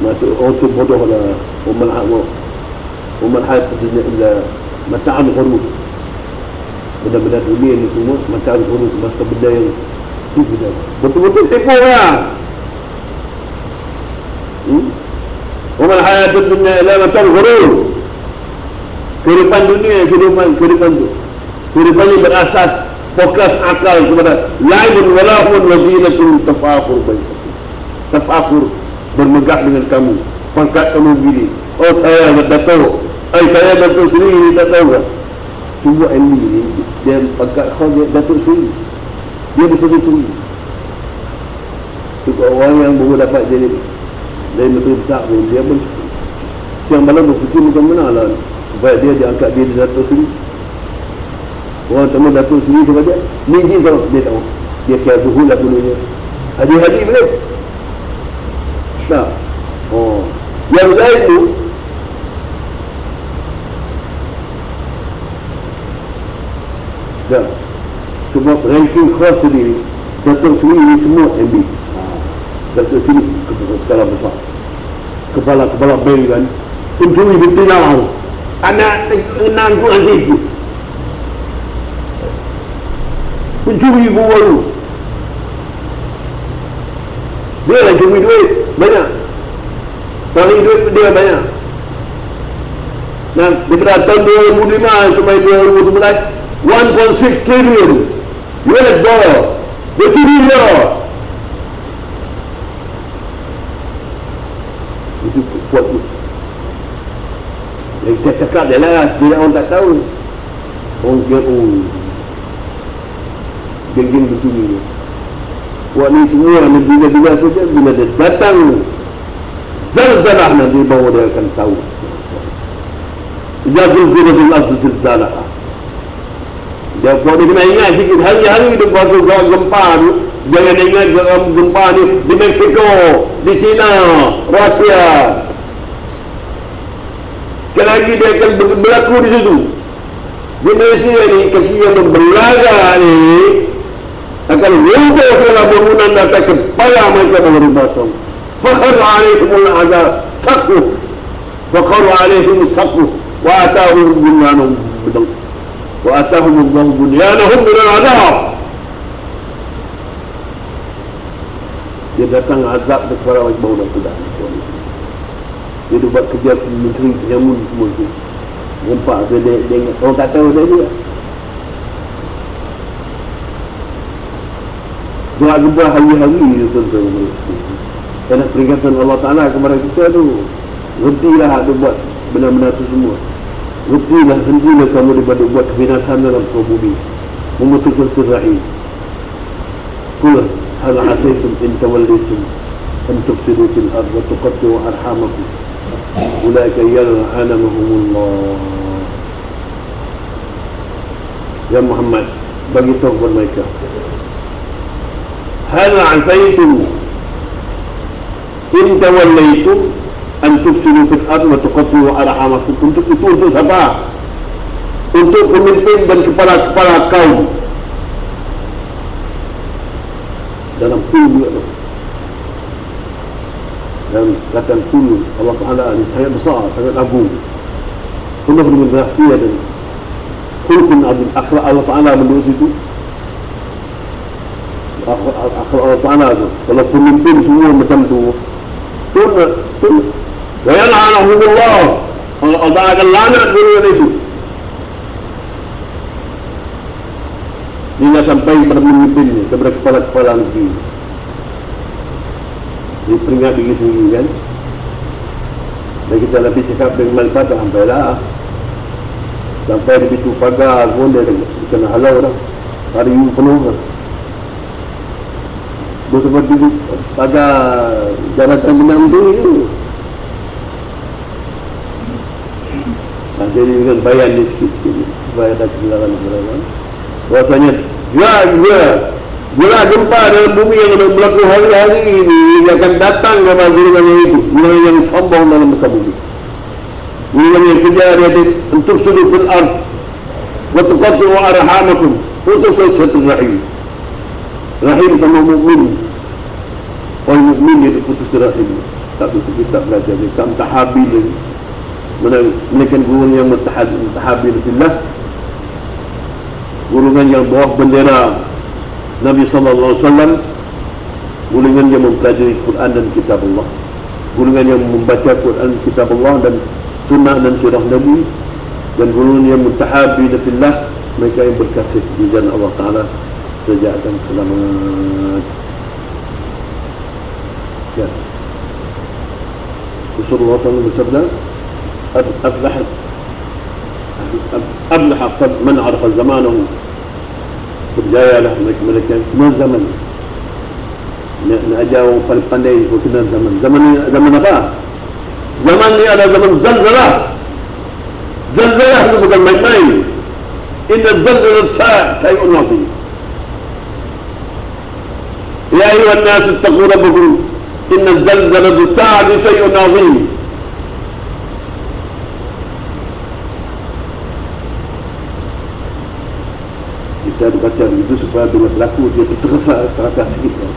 S1: Masuk orang tu bodoh lah. Umar hayat dunia illa mata'an ghurur. Benda-benda dunia ni semua mata'an ghurur, masa benda yang tipu dah, betul-betul tipu lah. Umar hayat dunia illa mata'an ghurur. Kehidupan dunia, kehidupan tu, kehidupan yang berasas fokus akal kepada laibun walahun wazinatun tafakur bainakum. Tafakur, bermegah dengan kamu, pangkat kamu begini, oh saya Dato', saya Dato' Sri, tak tahu kan? Tunggu ilmu ni, dia pangkat kau dia Dato' Sri, dia betul-betul Sri. Itu orang yang baru dapat jadi dari betul tak pun dia pun siang malam berfikir macam mana lah supaya dia diangkat dia di Datuk Seri. Orang temu Datuk Seri sebab dia ni kalau dia tahu dia kira zuhur lah dulunya, haji boleh tak? Oh, yang lain tu dah sebab ranking khas sendiri Datuk Seri ni semua MB. Datuk Seri skala besar, kepala bank kan, pencuri betina anak tenang tu Aziz tu pencuri baru dia lah curi duit banyak, cari duit dia banyak. Dan daripada tahun 2005 sampai 2011 1.6 trillion US dollar dia curi dia. Itu kuat tu. Yang kita cakap dia lah, dia orang tak tahu. Orang kira geng-geng betul ni. Buat ni semua negara-negara saja bila dia datang zalzalah nanti baru dia akan tahu. Jazul zilzalatul ardi zilzalah. Dia buat dia kena ingat sikit hari-hari dia buat gempa tu. Jangan ingat gempa ni di Mexico, di China, Rusia. Sekali lagi dia akan berlaku di situ. Di Malaysia ni kaki yang berbelaga ni akan runtuh dalam bangunan atas kepala mereka berubah-ubah. Fakhar alaihimul azab taqwa. Fakhar alaihimul taqwa wa atahum bunyanahum bidang. Wa atahum Allahu bunyanahum min al-azab. Dia datang azab kepada orang bangunan sudah. Dia buat kerja menteri penyamun semua tu. Nampak dia orang tak tahu dia juga. Doa gempa hari-hari itu tuan-tuan. Kerana peringatan Allah Ta'ala kepada kita tu, hentilah dia buat benar-benar tu semua. Hentilah kamu daripada buat kebinasan dalam bumi, memutuskan silaturahim. Qul hal asaytum in tawallaytum an tufsidu fil ardi wa tuqatti'u arhamakum ulaika yal'anuhumullah. Ya Muhammad, bagi tahu kepada mereka, hal asaytum in tawallaytum an tufsidu fil ardi wa tuqatti'u arhamakum. Untuk itu untuk siapa? Untuk pemimpin dan kepala-kepala kaum. Dalam kul dan kata kul Allah Ta'ala ini sangat besar, sangat agung, penuh dengan rahsia dan khulqun azim. Akhlak Allah Ta'ala menurut itu, akhlak Allah Ta'ala tu kalau pemimpin semua macam tu wa yal'anuhumullah, Allah Ta'ala akan laknat golongan itu. Hingga sampai kepada pemimpinnya, kepada kepala-kepala negeri. Dia peringat diri sendiri kan. Dan kita nanti cakap dengan Al-Fatihah sampailah. Sampai di pintu pagar pun dia kena halau dah. Hari ini penuh dah. Dia seperti pagar Jabatan Menang tu je. Jadi dengan bayan dia sikit-sikit supaya tak kelaran-kelaran. Rasanya bila gempa dalam bumi yang berlaku hari-hari ini akan datang kepada golongan itu, golongan yang sombong dalam muka bumi, golongan yang kejar dia untuk sudut fil ard wa tuqatti'u arhamakum, putus silaturahim. Rahim sama mukmin, orang mukmin dia putus rahim. Tak betul kita belajar dia tak tahabil, menaikkan golongan yang mutahabil billah, golongan yang bawa bendera Nabi SAW, golongan yang mempelajari Quran dan kitab Allah, golongan yang membaca Quran, kitab Allah dan sunnah dan sirah Nabi, dan golongan yang mutahabi fillah, mereka yang berkasih di jalan Allah Ta'ala sejak dan selamat. Ya, Rasulullah SAW bersabda, Ablah man arafa zamanahu, berjayalah mereka kenal zaman. Nak ajar orang paling pandai kenal zaman. Zaman apa? Zaman ni ada zaman zalzalah. Zalzalah itu bukan main-main. Inna zalzalah syai'un 'azim. Ya ayuhan nas ittaqu rabbakum inna zalzalata as-sa'ati syai'un 'azim. Kita baca begitu supaya bila berlaku dia terasa sikit.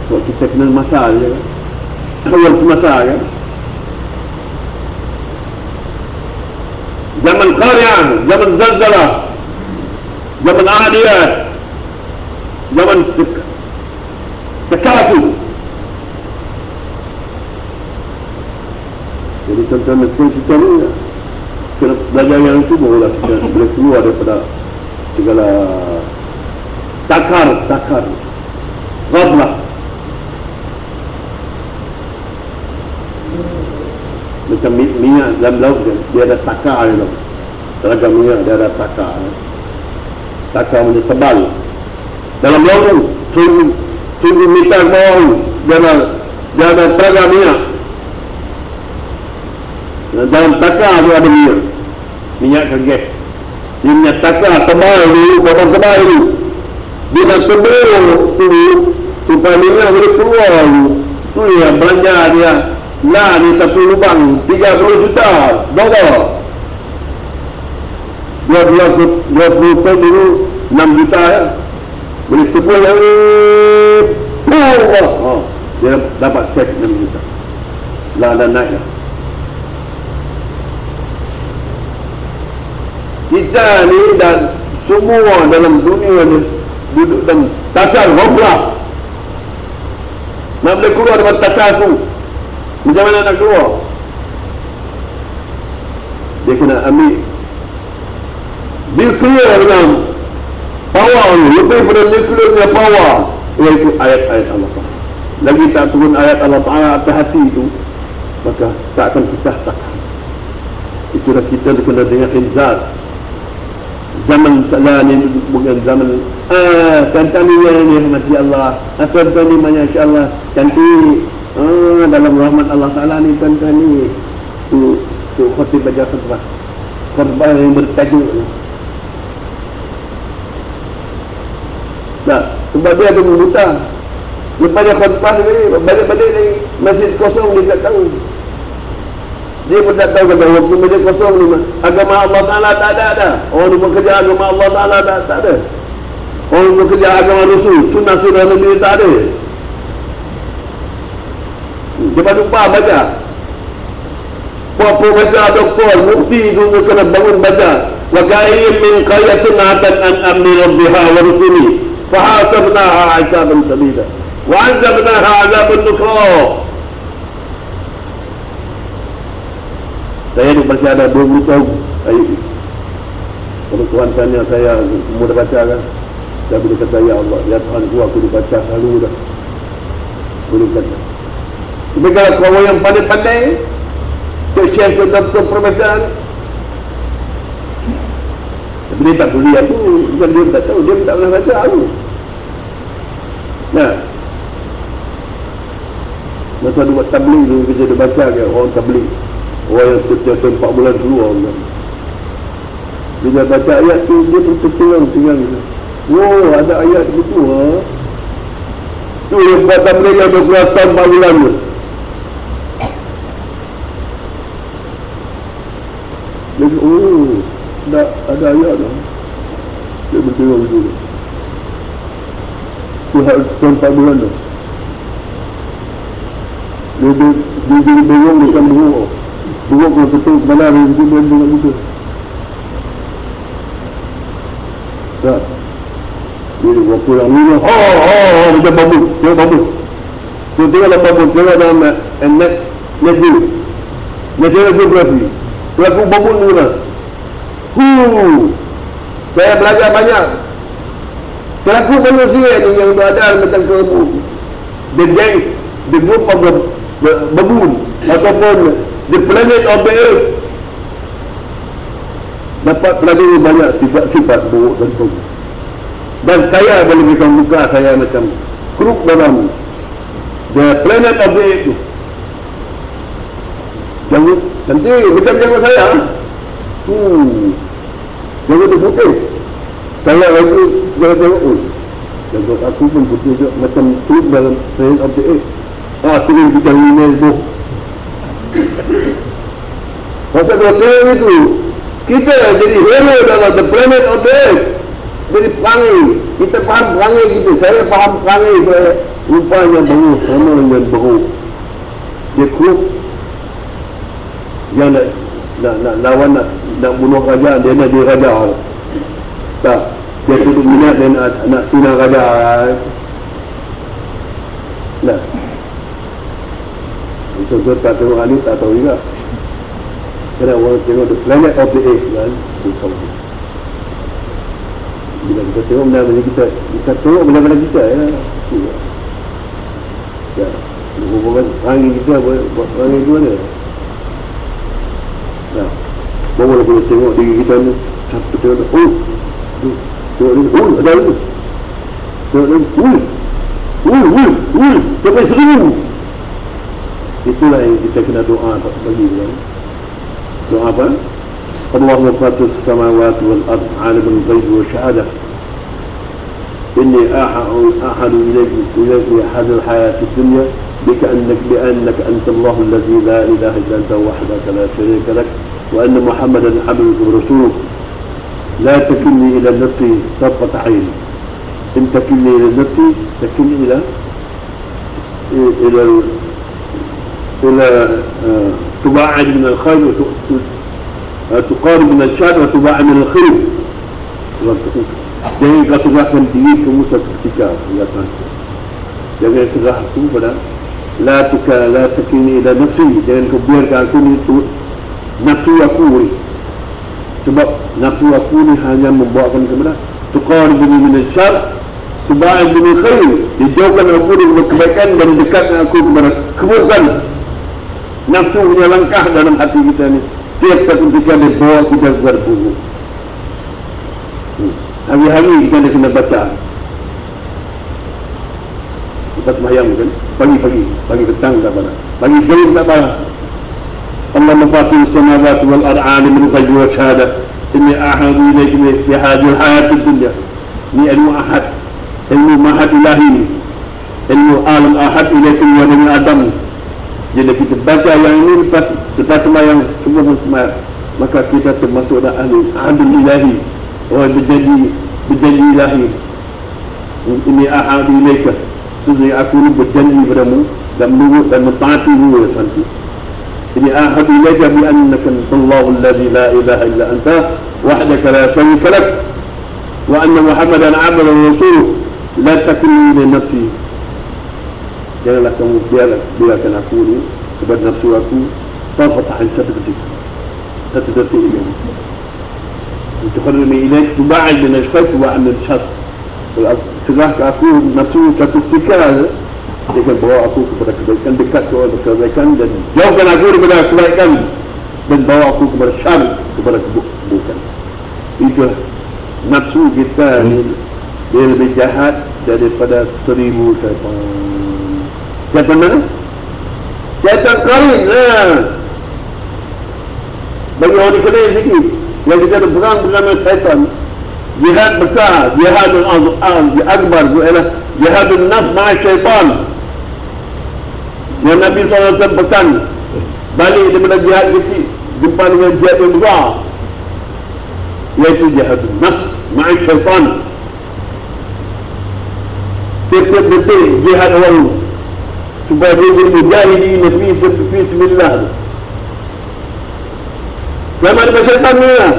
S1: Kalau kita kenal masa je kan, awal semasa kan. Zaman qari'ah, zaman zalzalah, zaman adiyat, zaman tekatu. Jadi tentang kita ni kena belajar yang itu barulah kita boleh keluar daripada segala takar ghaflah. Macam minyak dalam laut dia ada takar tu. Telaga minyak dia ada takar. Takar macam tebal. Dalam laut tu 1000 meter bawah dia ada telaga minyak. Dan dalam takar tu ada minyak ke gas. Dia punya takar tebal dulu, potong tebal dulu. Dia dah tebal dulu supaya minyak boleh keluar dulu. Tu yang belanja dia. Lah ni satu lubang 30 juta dolar. 20 tahun dulu 6 juta ya. Boleh tebal yang dia dapat set 6 juta. Lah dah naik lah. Kita ni dan semua dalam dunia ni duduk dalam takar ghaflah. Nak boleh keluar dalam takar tu, macam mana nak keluar? Dia kena ambil nuklear dengan power ni, lebih pada nuklear punya power, iaitu ayat-ayat Allah Ta'ala. Lagi tak turun ayat Allah Ta'ala atas hati itu, maka tak akan pecah takar. Itulah kita kena dengan inzal. Zaman salah ni bukan zaman tuan-tuan ni masya Allah, tuan-tuan ni masya Allah cantik, dalam rahmat Allah Ta'ala ni tuan-tuan ni tu khotib baca khutbah yang bertajuk ni. Nah, sebab dia ada buta. Lepas dia khutbah ni balik-balik ni masjid kosong dia tak tahu. Dia pun tak tahu kata waktu masjid kosong ni agama Allah Ta'ala tak ada. Orang bekerja agama Allah Ta'ala tak ada. Orang bekerja agama Rasul, sunnah-sunnah Nabi tak ada. Dia lupa baca. Apa baca doktor, mufti itu kena bangun baca. Wa ka'in min qaryatin atat an amri rabbiha wa rusuli fahasabnaha 'adzaban shadida wa 'azabnaha 'adzaban nukra. Saya ni baca ada 20 tahun ayat ini. Kalau Tuhan tanya saya, semua dah baca kan? Saya boleh kata, ya Allah, ya Tuhan aku dibaca selalu dah. Boleh kata. Tapi kalau kawan yang pandai-pandai, Syekh Dr. Profesor, tapi dia tak kuliah tu, bukan dia tak tahu, dia tak pernah baca aku. Nah, masa dia buat tabligh tu, kerja dia baca ke orang tabligh. Orang yang setiap 4 bulan keluar kan. Bila baca ayat tu dia tercengang gitu. Oh, ada ayat begitu tu yang buat tabligh yang 12 tahun 4 bulan tu. Dia dah ada ayat dah. Dia bercengang begitu. Tu tahun 4 bulan tu. Dia bingung bukan bingung. Buruk kalau betul kepala dia dengan betul. Tak. Dia waktu yang ni macam bagus. Tengok bagus. Tengoklah bagus. Tengok dalam net view. National Geography. Pelaku bagus ni lah. Saya belajar banyak. Pelaku manusia ni yang berada macam kelembu. The gangs, the group of the baboon ataupun the planet of the earth dapat pelajari banyak sifat-sifat buruk dan bagus. Dan saya boleh berikan muka saya macam kruk dalam the planet of the earth. Jangan nanti macam jangan saya. Jangan tu putih. Kalau aku jangan tengok jangan aku pun putih juga macam tu dalam Planet of the Apes. Tulis bidang email tu. Pasal kalau itu kita jadi hero dalam the Planet of the Apes. Jadi perangai, kita faham perangai kita. Saya faham perangai saya. Rupanya baru sama dengan baru. Dia klub yang nak lawan nak bunuh raja, dia nak jadi raja. Tak, dia tutup minat dia nak tunang raja. Nah, itu tak tengok hari tak tahu juga. Kerana orang tengok the Planet of the Apes kan, bila kita tengok benda-benda kita tengok benda-benda kita ya hubungan rangi kita buat rangi itu mana baru boleh tengok diri kita ni satu tengok tengok ni ada lagi tengok ni sampai 1000 itulah yang kita kena doa bagi kan. Doa apa? Allahumma fatir samawati wal ard alimul ghaib wa syahadah inni ahadu ilayka fi hadhihi al-hayat ad-dunya بأنك أنت الله الذي لا إله إلا أنت وحدك لا شريك لك وأن محمدا عبدك ورسولك لا تكلني إلى نفسي طرفة عين إن تكلني إلى نفسي تكلني إلى تباعد من الخير وتقارب من الشر وتباعد من الخير. Jangan kau serahkan diri kamu satu ketika ya Tuhan. Jangan serah aku pada la takini ila nafsi. Jangan kau biarkan aku ni nafsu aku ni. Sebab nafsu aku ni hanya membawakan kepada tuqarib min al-syarr tubaid min al-khair. Dijauhkan aku dari kebaikan dan dekatkan aku kepada keburukan. Nafsu punya langkah dalam hati kita ni tiap satu ketika dia bawa kita kepada buruk. Hari-hari kita kena baca. Kita sembahyang kan, pagi petang tak apa. Pagi sekali tak apa. Allah mafatir samawati wal ard alimul ghaib wa syahadah. Inni ahadu ilayka fi hadhihi al-hayat ad-dunya. Ni ilmu ahad. Ilmu mahad ilahi. Ilmu alam ahad ilayka wa min adam. Jadi kita baca yang ini lepas sembahyang semua sembahyang, maka kita termasuk ahli ahadul ilahi. Orang berjanji ilahi. Ini ahadu ilaika. Sesungguhnya aku ini berjanji padamu dan menurut dan mentaatimu ya Tuhan. Ini ahadu ilaika bi annaka Allahu alladhi la ilaha illa anta wahdaka la sharika lak wa anna Muhammadan abduhu wa rasuluh la takilni li nafsi. Janganlah kamu biarkan aku ini kepada nafsu aku tarfatah satu detik ini. تقربني إليك تباعد من الشر وعن الشر. Segah aku nafsu satu ketika dia akan bawa aku kepada kebaikan, dekat kepada kebaikan dan jauhkan aku daripada kebaikan dan bawa aku kepada syar, kepada keburukan. Itulah nafsu kita dia lebih jahat daripada 1000 syaitan. Syaitan mana? Syaitan karin. Bagi orang dikenal sikit yang kita ada perang bersama syaitan, jihad besar, jihad akbar ialah jihad nafs ma'a syaitan. Yang Nabi SAW pesan balik daripada jihad kecil jumpa dengan jihad yang besar, iaitu jihad nafs ma'a syaitan. Tiap-tiap detik jihad orang supaya dia jadi mujahidin fi sabilillah. Sama dengan syaitan ni lah.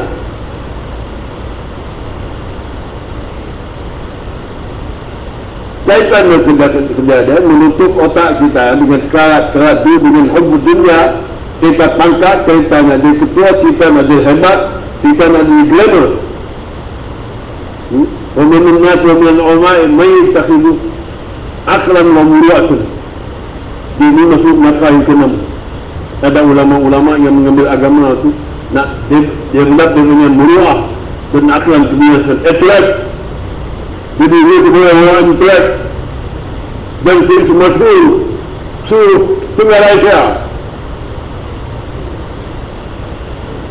S1: Syaitan yang kejadian menutup otak kita dengan kerat dengan hubbu dunia. Kita pangkat, kita nak jadi ketua, kita nak jadi hebat, kita nak jadi glamour. ومن الناس ومن العلماء من يتخذ عقلا ومروءة. Ini masuk masa yang ke-6. Ada ulama-ulama yang mengambil agama itu nak dia hendak dengan muruah dan akhlak kebiasaan ikhlas. Jadi dia kepada orang ikhlas dan dia masyhur suruh tinggal Aisyah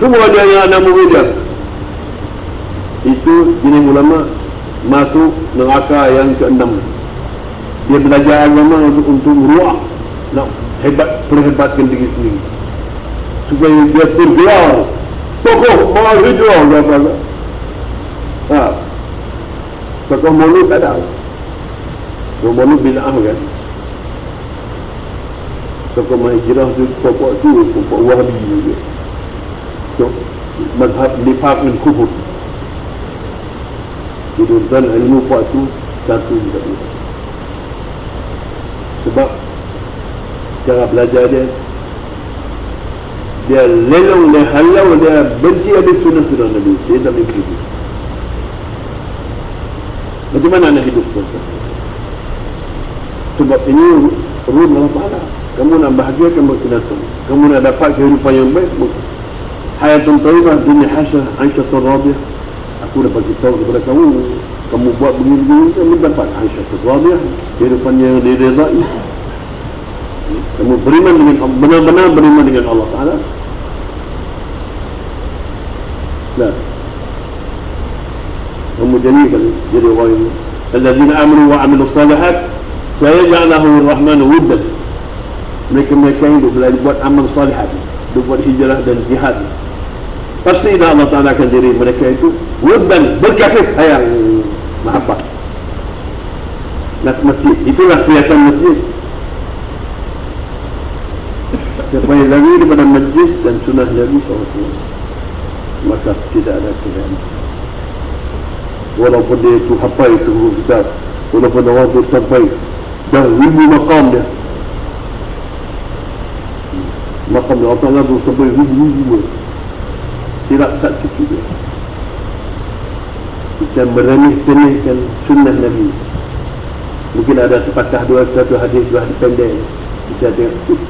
S1: Semua dia yang anak murid dia. Itu jenis ulama masuk neraka yang ke-6. Dia belajar agama untuk meruak, nak perhebatkan diri sendiri, supaya dia tergelar tokoh mahal hijrah apa. Tokoh maulud tak ada. Tokoh maulud bid'ah kan. Tokoh mahal hijrah tu pokok Wahabi juga. So, mazhab nifaq dan kufur. Jurusan ilmu puak tu satu juga. Sebab cara belajar dia lelong, dia halau, dia benci habis sunnah-sunnah Nabi. Dia tak boleh hidup. Macam mana nak hidup? Sebab ini rule Allah Ta'ala. Kamu nak bahagia, kamu kena tahu. Kamu nak dapat kehidupan yang baik, hayatun thayyibah dunia hasanah Aisyah Radhiyah. Aku dah bagi tahu kepada kamu buat begini-begini, kamu dapat Aisyah Radhiyah, kehidupan yang diredai. Kamu beriman dengan Allah, benar-benar beriman dengan Allah Ta'ala. Nah, kamu jadi orang ini. Alladzina amanu wa amilus salihat sayaj'aluhu ar-rahmanu wuddan. Mereka yang belajar buat amal salihat, buat hijrah dan jihad, pasti Allah Ta'ala akan diri mereka itu wuddan, berkasih sayang, mahabbah. Nas masjid, itulah kiasan masjid. Siapa yang lagi daripada majlis dan sunnah Nabi SAW, maka tidak ada kebaikan. Walaupun dia itu hafal seluruh kitab, walaupun orang itu sampai dah 1000 maqam dia, maqam Allah Ta'ala itu sampai 1000 tidak tak cukup dia. Kita meremeh-temehkan sunnah Nabi. Mungkin ada sepatah satu hadis, dua hadis pendek, kita tengok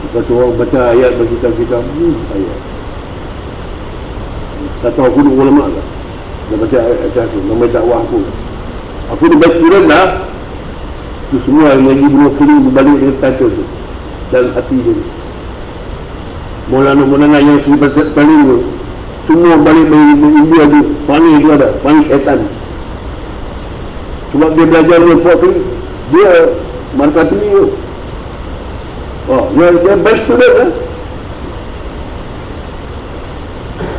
S1: satu orang baca ayat bagi kita ayat. Tak tahu aku duk ulama tak. Dia baca ayat tu, nama dakwah aku. Aku dah baca turun dah. Itu semua yang lagi bunuh kiri berbalik dengan title tu dalam hati dia. Maulana yang seribu kali tu, semua balik dari India tu, panggil tu ada, panggil syaitan. Sebab dia belajar report tu, dia markah tinggi tu. Dia best student lah.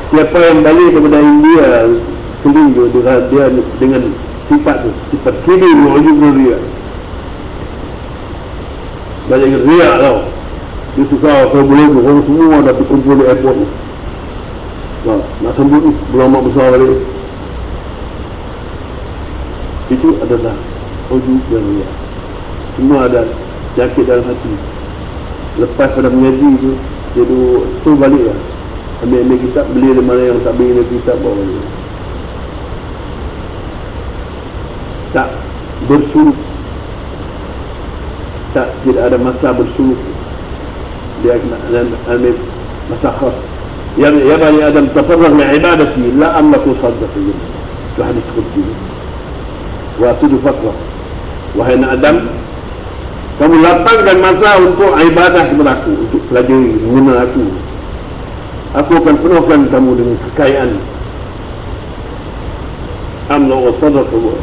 S1: Siapa yang balik daripada India keliling tu, dia dengan sifat tu, sifat kiri mu'ajibul riak, balik riak tau. Dia suka kalau boleh tu, orang semua dah berkumpul di airport tu. Nak sambut tu, ulama besar balik. Itu adalah ujub dan riak. Semua ada sakit dalam hati. Lepas pada mengaji tu, dia tu balik lah, ambil kitab, beli dari mana yang tak beli kitab, bawa balik. Tak bersuluk, tidak ada masa bersuluk. Dia akan ambil masa khas. Ya bani Adam, tafarrag li ibadati la amlaku saddaqi. Itu hadis qudsi. Wa asudu faqra. Wahai anak Adam, kamu lapangkan masa untuk ibadah kepada aku, untuk pelajari mengenal aku. Aku akan penuhkan kamu dengan kekayaan. Amna wa sadaqa wa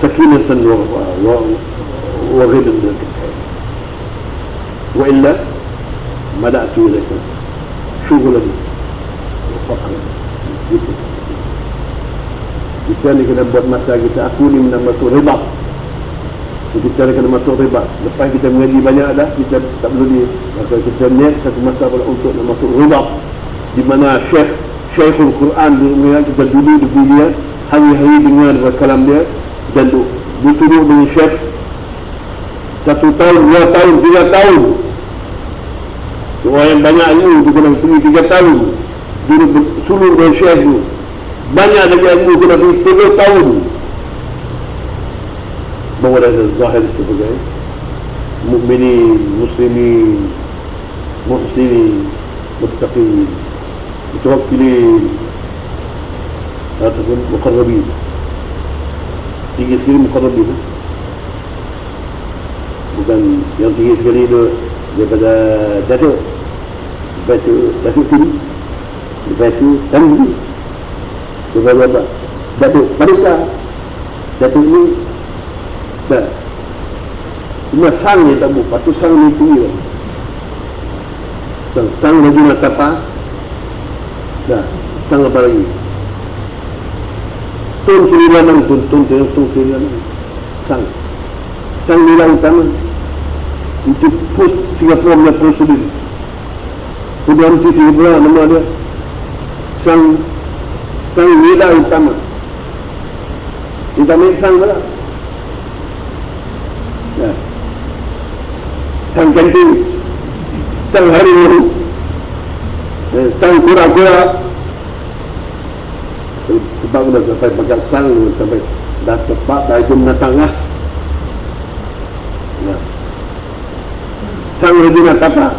S1: sakinatan wa ghidan dengan kekayaan. Wa illa mada'tu ilaika syughlan wa faqran. Kita ni kena buat masa kita. Aku ni menambah tu riba. Kita kena masuk riba. Lepas kita mengaji banyak dah, kita tak perlu ni. Maka kita niat satu masa untuk nak masuk riba, di mana Syekhul Quran kita dulu di dunia, hari-hari dengar kalam dia, dan duduk dengan Syekh 1 tahun, 2 tahun, 3 tahun. Orang yang banyak ilmu tu kena pergi 3 tahun duduk sulur dengan Syekh tu. Banyak lagi ilmu kena pergi 3 tahun. Bahawa ada zahir sebagai mukminin, muslimin, muhsinin, muttaqin, mutawakkilin, ataupun muqarrabin. 3 sekali muqarrabin, bukan yang 3 sekali itu daripada jatuh. lepas tu Datuk sini, lepas tu Tanji, lepas tu apa, Datuk Paduka, Datuk ni dah cuma sang ni tak buat. Lepas tu sang ni tinggi sang lagi nak tapa dah, sang apa lagi Tun Sri Lanang, Tun Sri Lanang, sang nilai utama itu pos Singapura punya presiden. Kemudian di Singapura nama dia sang nilai utama. Kita main sang lah. Ya. Sang cantik, sang hari-hari, sang kura-kura. Sebab dah sampai pakai sang sampai dah tepat dah jam datang lah. Ya. Sang Regina Tata,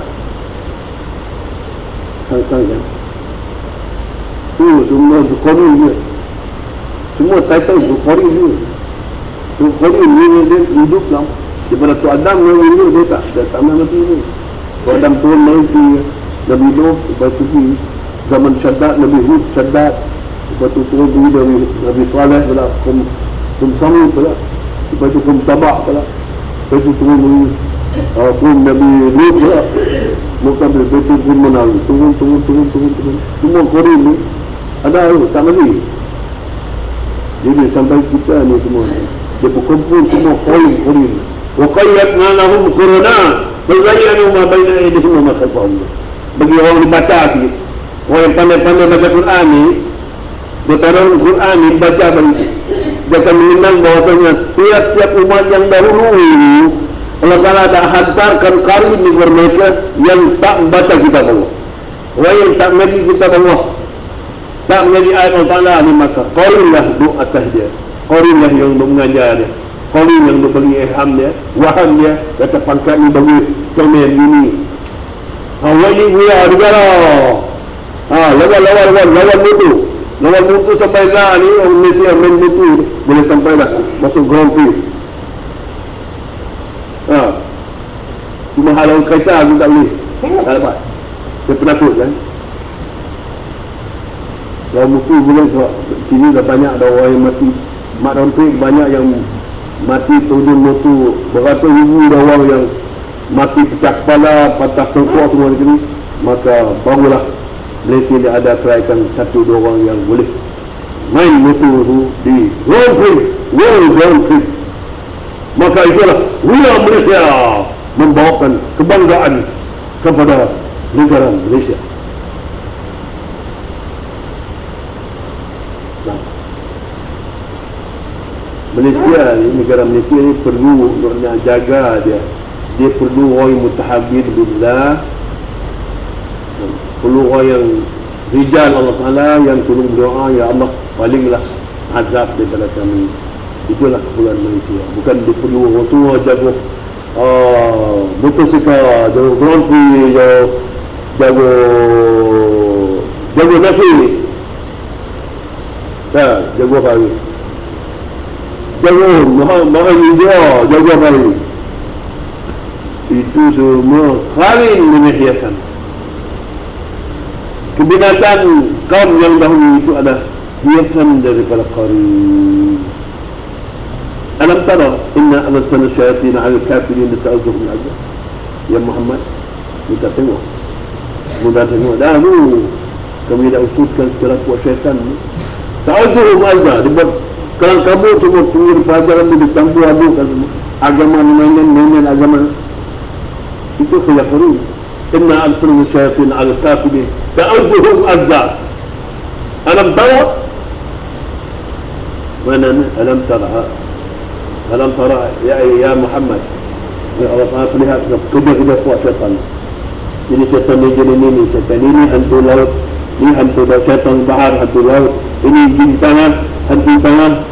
S1: sang kan. Semua Bukhari dia, semua title Bukhari dia. Bukhari dia hidup lah. Daripada tu Adam yang hidup dia tak mati ni. Tu Adam turun mati, Nabi Nuh, lepas tu zaman Syaddad, Nabi Hud Syaddad, lepas tu turun dari Nabi Saleh pula, Kum Samud pula, lepas tu Kum Tabak pula, lepas tu turun Kum Nabi Lut pula, bukan lepas tu Kum Menal, turun. Semua Qur'an ni ada tu, tak mati. Jadi sampai kita ni semua dia berkumpul semua Qur'an. Wa qayyadna lahum qurana wa zayyanu ma baina aydihim wa ma khalfahum. Bagi orang dibaca sikit, orang yang pandai-pandai baca Quran ni, dia taruh Quran ni baca bagi dia akan mengenal bahawasanya tiap-tiap umat yang dahulu ini Allah Ta'ala dah hantarkan qarin kepada mereka yang tak baca kitab Allah, orang yang tak mengaji kitab Allah, tak mengaji ayat Allah Ta'ala ni, maka qarin lah duk atas dia, qarin lah yang duk mengajar dia, qarin yang duk bagi ilham dia, waham dia, kata pangkat ni bagi komen gini. Awal ni gua negara. Lawan mutu sampai lah ni orang Malaysia main mutu boleh sampai dah masuk Grand Prix. Cuma halau kereta aku tak boleh. Tak dapat. Saya penakut kan. Lawan mutu boleh sebab sini dah banyak dah orang yang mati. Mak Rompik banyak yang mati turun mutu. Beratus ribu dah orang yang mati pecah kepala, patah tengkuk semua di sini. Maka barulah Malaysia dia ada kerajaan 1-2 orang yang boleh main motor tu di World Grand Prix. Maka itulah Wila Malaysia membawakan kebanggaan kepada negara Malaysia. Nah, Malaysia ni, negara Malaysia ni perlu nak jaga dia. Dia perlu orang yang mutahabir billah, perlu orang yang rijal Allah Ta'ala yang tolong berdoa, ya Allah palinglah azab daripada kami. Itulah keperluan Malaysia. Bukan dia perlu orang tua jago motosikal, jago Grand Prix, jago nasi, jago apa lagi, jago mahal hijau, jago apa lagi. Itu semua qarin dengan hiasan. Kebinasaan kaum yang dahulu itu ada hiasan daripada qarin. Alam tara inna arsalna syayatin 'ala al-kafirin ta'udzuhum al-'azab. Ya Muhammad, kita tengok. Mudah tengok dah tu. Kami dah usulkan kelakuan syaitan ni. Ta'udzuhum al-'azab. Dibuat kalau kamu semua tunggu pelajaran itu dicampur adukan semua. Agama mainan agama. Itu khilaf qarin. Inna arsalna syayatin 'ala al-kafirin ta'udzuhum al-'azab. Alam tara? Mana alam tara? Alam tara ya Muhammad. Allah Ta'ala perlihat kerja kuat syaitan. Ini syaitan ni jenis ini, syaitan ini hantu laut, ini hantu syaitan bahar, hantu laut, ini jin tanah, hantu tanah,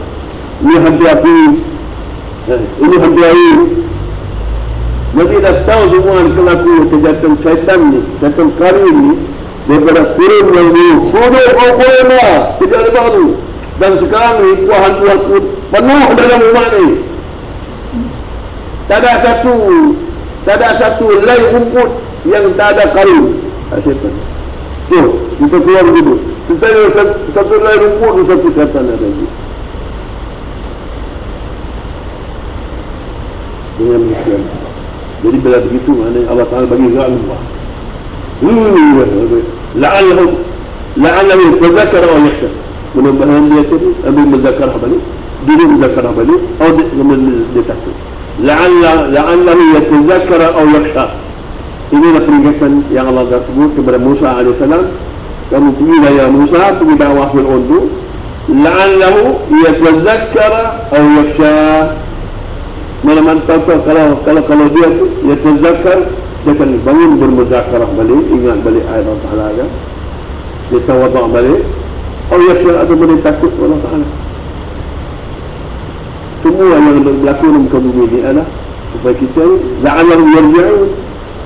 S1: ini hantu api, ini hantu air. Jadi dah tahu semua kelakuan kejahatan syaitan ni, syaitan qarin ni, daripada turun yang dulu sudah kau tidak ada baru. Dan sekarang ni hantu-hantu penuh dalam rumah ni. Tak ada satu helai rumput yang tak ada qarin. Syaitan. Tuh, kita keluar dulu. Kita ada satu lain rumput, satu syaitan ada lagi. Dengan demikian. Jadi bila begitu, maknanya Allah Ta'ala bagi ghamah. La'allahu yatadhakkar aw yakhsha. Mudah-mudahan dia tadi ambil muzakarah balik, dia muzakarah balik, atau dia takut. La'allahu yatadhakkar aw yakhsha. Inilah peringatan yang Allah sebut kepada Musa AS. Kamu pergilah ya Musa, pergi dakwah Fir'aun itu. La'allahu yatadhakkar aw yakhsha. Mana-mana tahu kalau dia tu yatadhakkar, dia akan bangun bermuzakarah balik, ingat balik ayat Allah Ta'ala kan. Dia tawaduk balik, aw yakhsha, atau boleh takut Allah Ta'ala. Semua yang berlaku dalam muka bumi ini adalah supaya kita la'allahu yarji'un,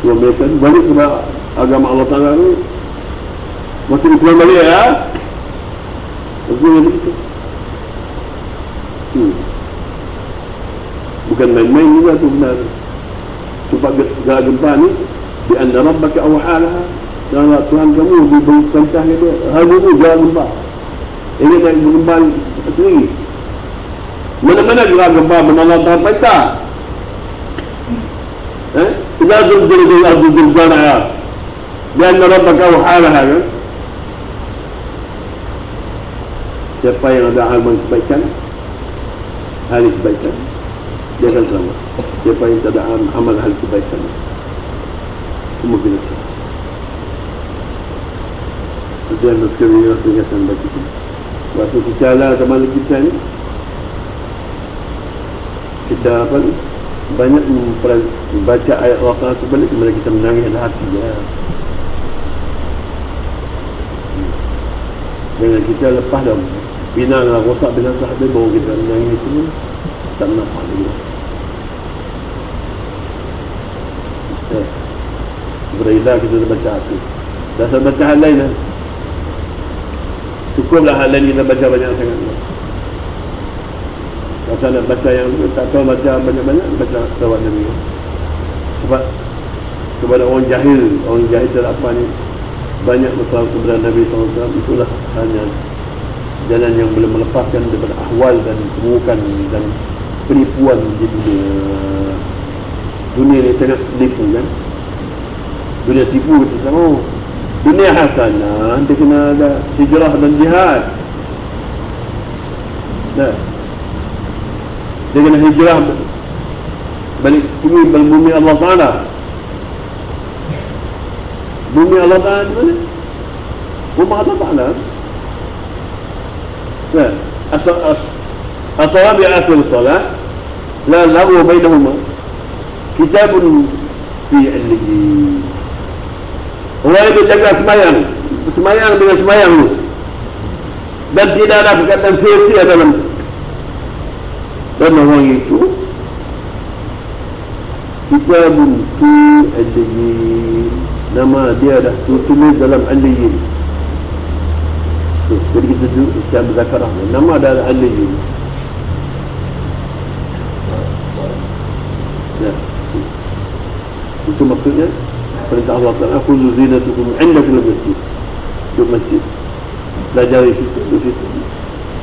S1: supaya mereka balik kepada agama Allah Ta'ala ni. Maksud Islam balik ya. Maksudnya begitu. Bukan main-main juga tu benar. Sebab gerak gempa ni di anna rabbaka awhalaha, dan Tuhan kamu diberi perintah dia hari ni gerak gempa. Ini nak gempa sendiri. Mana-mana gerak gempa menolong Tuhan perintah. Ila zulzul ardu zilzalaha di anna rabbaka awhalaha kan. Siapa yang ada amal kebaikan, hari kebaikan, dia akan selamat. Siapa yang tak ada amal hal kebaikan, semua binasa. Itu yang sekiranya peringatan bagi kita. Waktu kita lah sama kita ni, kita apa ni, banyak membaca ayat Allah Ta'ala sebalik, kemudian kita menangis dalam hati ya. Dengan kita lepas dah bina lah, rosak binasa habis, baru kita menangis itu tak nampak lagi. Berilah kita dah baca itu. Dah saya baca hal lain lah. Cukuplah hal lain kita baca banyak sangat. Kalau nak baca yang tak tahu baca banyak-banyak, baca salawat Nabi. Sebab kepada orang jahil tak apa ni, banyak bersalawat kepada Nabi SAW, itulah hanya jalan yang boleh melepaskan daripada ahwal dan keburukan dan penipuan di dunia. Dunia ni sangat penipu kan. Dunia tipu kita. Oh, dunia hasanah, dia kena ada hijrah dan jihad. Nah, dia kena hijrah balik pergi balik bumi Allah Ta'ala. Bumi Allah Ta'ala di mana? Rumah Allah Ta'ala. Nah, as-salat bi asal salat la lahu bainahuma kitabun fi illihi. Orang yang berjaga semayang dengan semayang dan tidak ada perkataan sia-sia dalam, dan orang itu kitabun fi illihi, nama dia dah tulis dalam illihi. Jadi kita secara berzakarah nama adalah Al-Layyin. Itu maksudnya perintah Allah Ta'ala, khuzu zinatukum inda fil masjid. Di masjid belajar di situ, di situ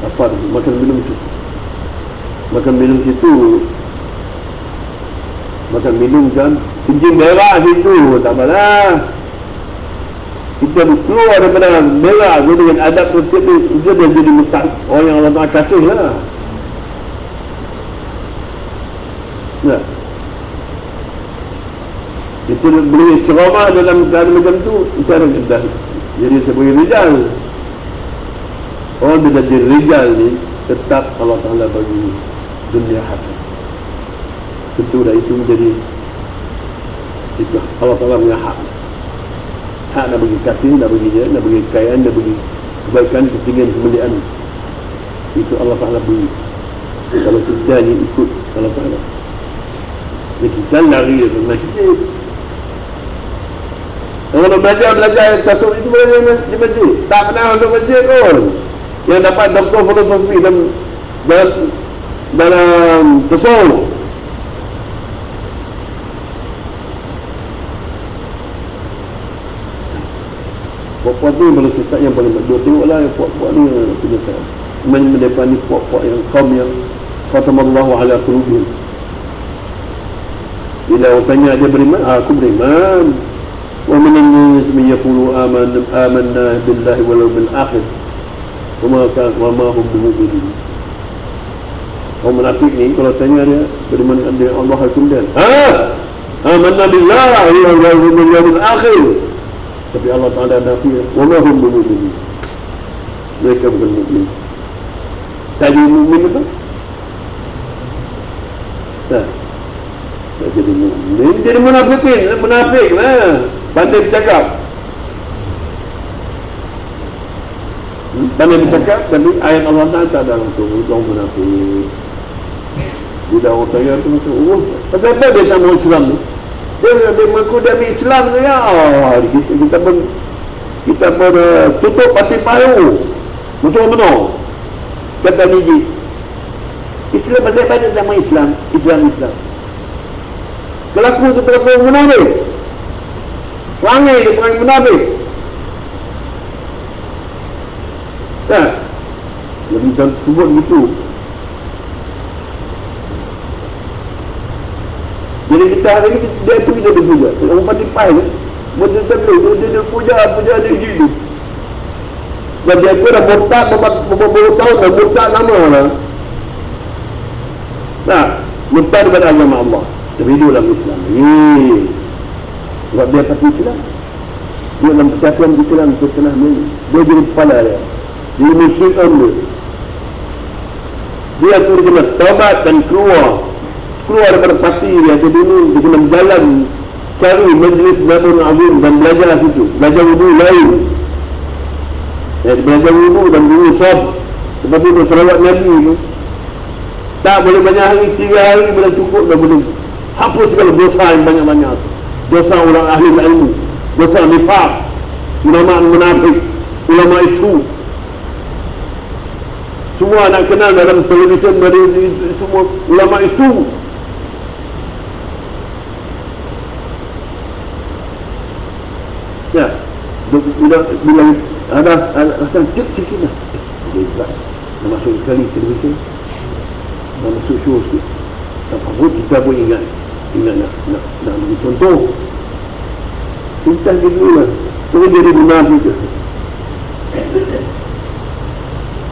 S1: apa, makan minum situ, makan minum situ, makan minum kan kencing berak situ, tak apalah. Kita keluar daripada merah dengan adab tertib itu, dia jadi mutak orang yang Allah Ta'ala kasih lah. Nah, itu boleh ceramah dalam keadaan macam tu, cara kita jadi sebagai rijal. Orang bila jadi rijal ni, tetap Allah Ta'ala bagi dunia hasan. Tentu dah itu menjadi itu Allah Ta'ala punya hak. Hak nak bagi kasih, nak bagi dia, nak bagi kekayaan, nak bagi kebaikan, ketinggian, kemuliaan. Itu Allah Ta'ala beri. Kalau kita ni ikut Allah Ta'ala, kita lari dari masjid. Kalau belajar tasawuf itu boleh di masjid. Tak pernah masuk masjid pun. Yang dapat doktor filosofi dalam tasawuf. Puak-puak tu boleh sesat yang paling baik. Tengoklah yang puak-puak ni penyesat. Mereka ni puak-puak yang kaum yang khatamallahu ala qulubihim. Bila orang tanya dia beriman, aku beriman. Wa minan nas man yaqulu amanna billahi wal yawmil akhir. Wa ma hum bimu'minin. Orang munafik ni kalau tanya dia beriman dengan Allah kemudian, amanna billahi wal yawmil akhir. Tapi Allah Ta'ala nafi, wa ma hum bimu'minin. Mereka bukan mukmin. Tak jadi mukmin apa? Tak jadi mukmin, jadi munafik lah. Pandai bercakap, pandai bercakap, tapi ayat Allah Ta'ala tak ada untuk orang munafik. Bila orang tanya tu macam, pasal apa dia tak mahu Islam ni? Dia mengaku dia ambil Islam tu ya. Kita pun tutup pati paru. Betul-betul kata biji Islam pasal apa dia tak mahu Islam? Islam Pelaku tu pelaku munafik. Perangai dia perangai munafik. Tak? Jadi kita sebut begitu. Jadi kita hari ni dia tu kita berpuja. Orang patipai ni betul-betul dia puja dia hidup. Dan dia pun dah murtad beberapa tahun dah murtad lama lah. Nah, murtad kepada agama Allah. Tapi dia dalam Islam. Sebab dia pasti Islam. Dia dalam persatuan Islam setelah ni. Dia jadi kepala dia. Dia musyrik dia. Dia tu kena taubat dan keluar daripada parti dia. Jadi ni dia kena berjalan cari majlis Nabun Azim dan belajar situ. Belajar wudu lain. Belajar wudu dan wudu sab. Seperti itu salawat Nabi tu. Tak boleh banyak hari, 3 hari boleh cukup dah boleh hapus segala dosa yang banyak-banyak. Dosa orang ahli ilmu, dosa nifaq, ulama munafik, ulama itu. Semua nak kenal dalam televisyen dari semua ulama itu. Ya, bila ada macam cik lah. Dia pula nak masuk sekali televisyen, nak masuk show sikit. Tak apa, kita pun ingat nak bagi contoh. Kita gitu lah. Terus jadi munafik.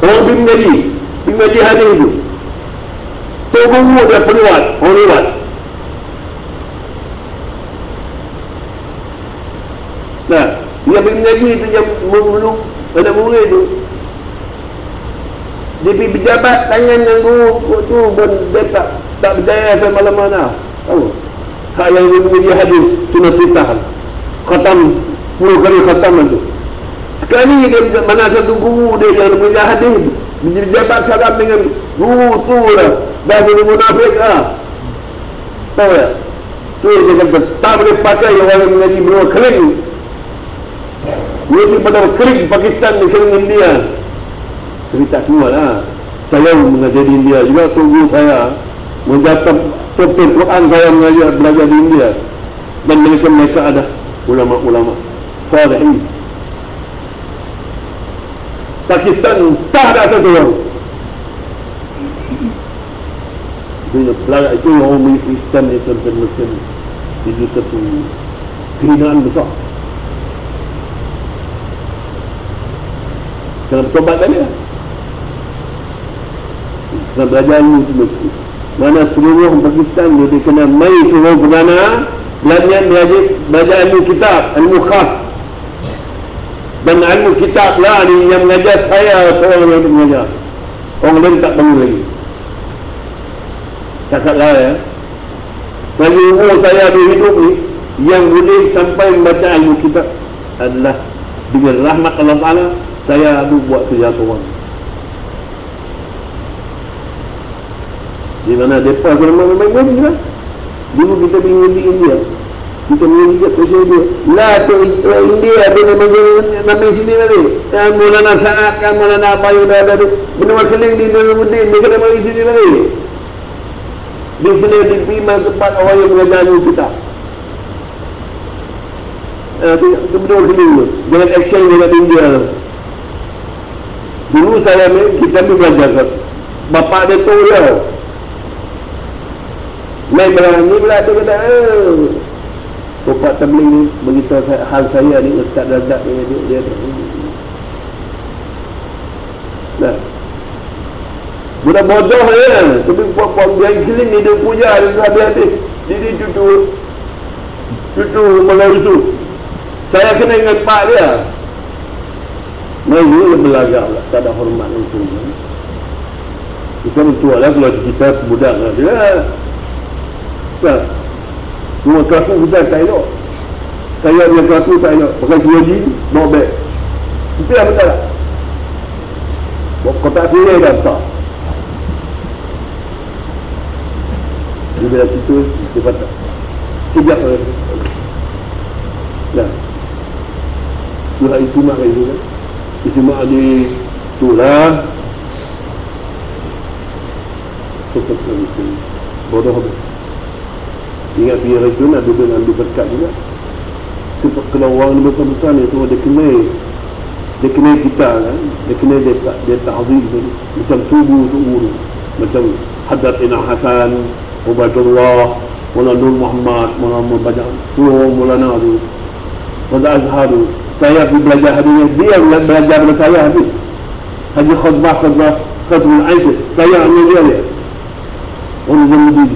S1: Orang Bimgaji hadir itu. Tunggu dia peluat, orang lewat. Nah, dia Bimgaji itu yang memeluk anak murid itu. Dia pergi berjabat tangan yang guru tu pun dia tak berjaya sampai malam mana. Tahu? Hak yang dia hadir sunat sitah. Khatam 10 kali khatam itu. Sekali dia mana satu guru dia yang boleh hadir berjabat salam dengan guru tu lah. Dah jadi munafik lah. Tahu tak? Tu dia kata tak boleh pakai orang yang mengaji benua kering. Dia pada kering Pakistan ni kering India. Tapi tak semua lah. Saya mengajar di India juga. Tunggu saya menjatuh topik Quran saya belajar di India. Dan mereka ada ulama-ulama salihin. Pakistan tak ada satu orang. Itu orang Islam itu macam itu satu kehinaan besar. Kena bertobat tadi lah. Kena belajar ilmu semua. Mana seluruh Pakistan dia kena mai seluruh perdana belajar ilmu kitab, ilmu khas. Dan ilmu kitab lah ni yang mengajar saya seorang yang mengajar. Orang lain tak bangun lagi. Cakap lah ya. Bagi umur saya di hidup ni, yang boleh sampai membaca ilmu kitab adalah dengan rahmat Allah Ta'ala. Saya ada buat kerja seorang. Di mana mereka memang ngaji lah. Dulu kita pergi di India, kita mengaji kat Malaysia dia. Lah tu India ada nama sini lagi. Kan Maulana Sa'ad, kan Maulana Abayu dah ada. Benua keling di Nazaruddin, mereka nama sini lagi. Dia kena diterima tempat orang yang mengajar kita. Berdua keliling tu. Jangan action dekat India tu. Dulu kita ambil belajar kat bapak dia tu dia. Naik berani pula tu kata, bapak tabligh ni beritahu hal saya ni Ustaz Razak ni dia. Nah. Budak bodoh ya. Tapi buat dia keliling ni dia puja dia habis-habis. Jadi cucu Melayu tu. Saya kena ingat pak dia. Melayu dia belagak lah. Tak ada hormat langsung. Kita betul lah kalau kita budak lah. Dia tak. Cuma kelaku kita tak elok. Saya dia kelaku tak elok. Pakai juaji, bawa beg. Itu yang betul tak? Bawa kotak sini dah tak. Dia bila situ, dia kata sejak nah sudah istimak itu kan istimak di tulah seperti itu bodoh habis ingat biar itu nak duduk ambil berkat juga sebab kalau orang ni besar-besar ni semua dia kena kita kan dia kena dia ta'zim macam tubuh macam Hadrat Ina Hasan Ubaidullah Mula Nur Muhammad Muhammad banyak Mulana tu Pada Azhar tu saya pergi belajar hadisnya dia belajar pada saya habis Haji khutbah Khatmul Aid saya ambil dia orang Zamudin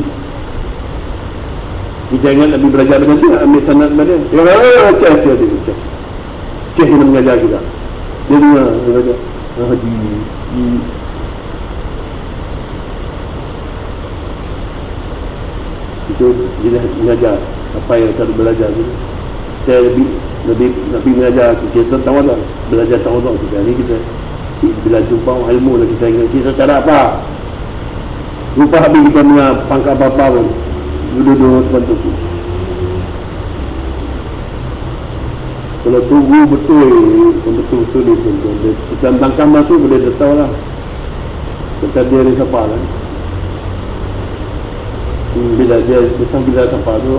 S1: kita ingat Nabi belajar dengan dia ambil sanad pada dia cek dia cek yang mengajar kita dia dengar Haji itu dia mengajar apa yang saya belajar ni saya lebih mengajar kita tahu tak belajar tahu tak kita ni kita bila jumpa ilmu lah kita ingat kita cara apa lupa habis kita dengar pangkat apa-apa pun duduk sebentar tu kalau tunggu betul ni pun kita tangkap masuk boleh tahu lah kita dia ni siapa lah bila dia bila sampai tu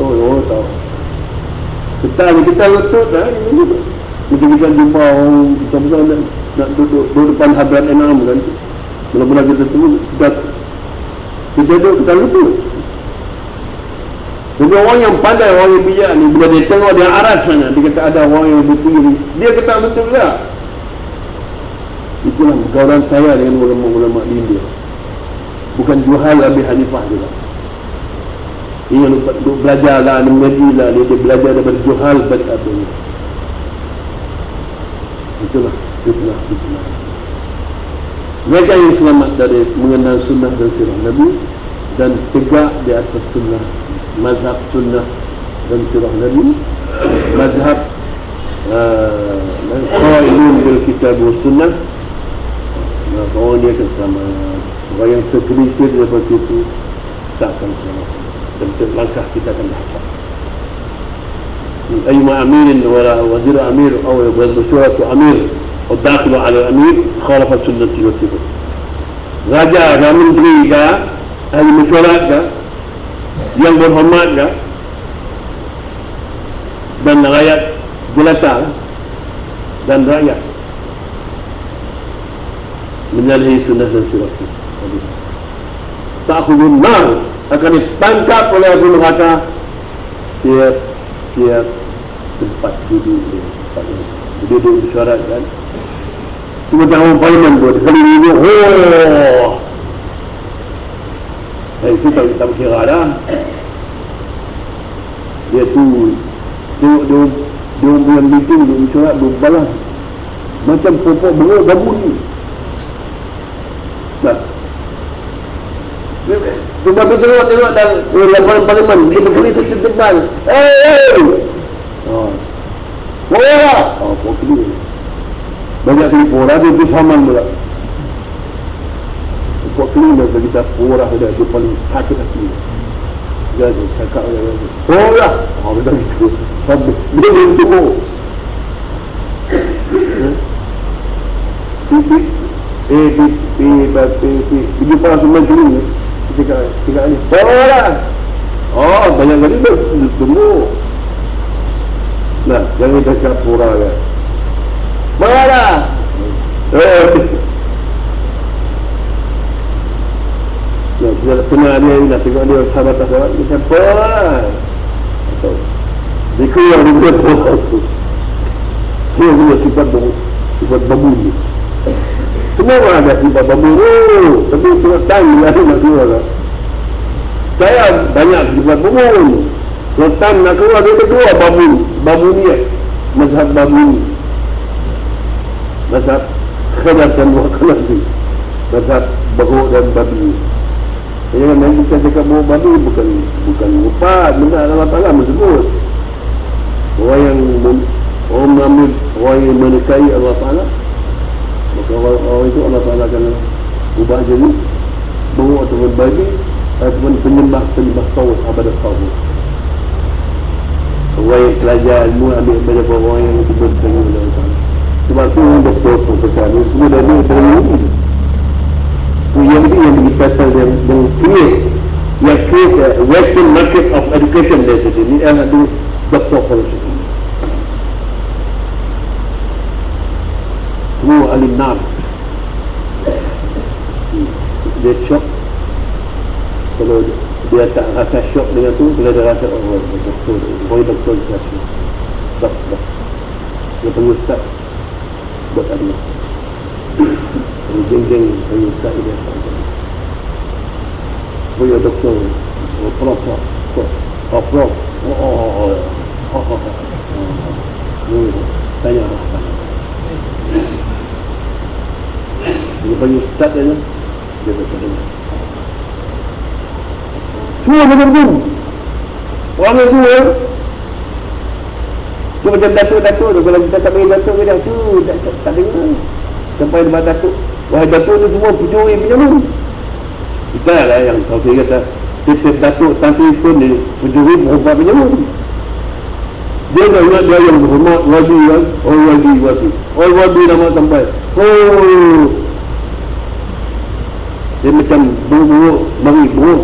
S1: tahu kita lutut lah macam kita jumpa orang kita nak duduk depan Hadrat Enam kan mula-mula kita tunggu kita duduk kita lutut jadi orang yang pandai orang yang bijak ni bila dia tengok dia aras sana dia kata ada orang yang betul ni dia kata betul juga itulah pergaulan saya dengan ulama-ulama di India bukan juhal Abi Hanifah juga ia lupa belajar lah, mengaji lah, dia belajar daripada juhal pada abang. Itulah. Mereka yang selamat dari mengenal sunnah dan sirah Nabi dan tegak di atas sunnah, mazhab sunnah dan sirah Nabi, mazhab qailun bil kitab wa sunnah. Orang dia akan selamat. Orang yang terkelisir daripada itu tak akan selamat. Dan langkah kita akan dapat أيما أمير ولا وزير أمير أو مشورة أمير والداخل على الأمير خالف السنة والسنة raja ke menteri ke ahli mesyuarat ke yang berhormat ke dan rakyat jelata dan rakyat menyalahi sunnah dan sirah ta'khudun nar akan ditangkap oleh api neraka tiap tempat duduk mesyuarat kan cuma orang parlimen pun kali ini itu tak kita kira dah dia tu dia punya meeting dia mesyuarat dia balas macam pokok bunga gabung ni tak cuba tu tengok dan laporan parlimen dia berkali tertebal pokok banyak kali porah dia bersamaan pula pokok kali dah kita porah dia paling sakit hati jadi cakap porah betul gitu dia bertukuk pergi porah semua kali tiga ni porah banyak kali dia tunggu Nah, jangan cakap pura kan. Marah. Nah, dia pernah dia nak tengok dia sahabat-sahabat dia siapa lah. Dia keluar dia buat tu. Dia punya sifat babu ni. Semua orang ada sifat babu tu. Tapi cuma time lah nak keluar lah. Saya banyak sifat babu. Kalau time nak keluar dia keluar babu. Babu ni mazhab babu ni. Mazhab khilaf dan wakilaf ni. Mazhab bahu dan babi. Jangan nanti kita cakap bahu babi bukan upat. Benda Allah Ta'ala menyebut. Orang yang menekai Allah Ta'ala, maka orang itu Allah Ta'ala akan ubah jadi bahu ataupun babi ataupun penyembah tawud, abadah tawud. Orang yang pelajar ilmu ambil banyak orang yang betul dengan Allah Ta'ala. Sebab tu doktor profesor ni semua dah ni terlalu ni. Yang dikatakan yang create a western market of education dia tadi ni adalah doktor profesor. Semua alim nar. Dia shock kalau dia tak rasa shock dengan tu, bila dia rasa doktor dia shock. Dia panggil ustaz buat Allah. Jeng-jeng panggil ustaz dia. Panggil doktor. Prof. Tanya apa? Dia panggil ustaz dia. Dia berkata. Semua betul-betul. Orang itu tu macam datuk-datuk tu. Kalau kita tak bagi datuk ke dia, tu tak dengar. Sampai depan datuk. Wahai datuk ni semua pencuri penyelur. Kita lah yang tahu saya kata tiap datuk tasir pun ni pencuri perempuan penyelur. Dia dah ingat dia yang berhormat wadi kan. Wadi nama sampai. Dia macam buruk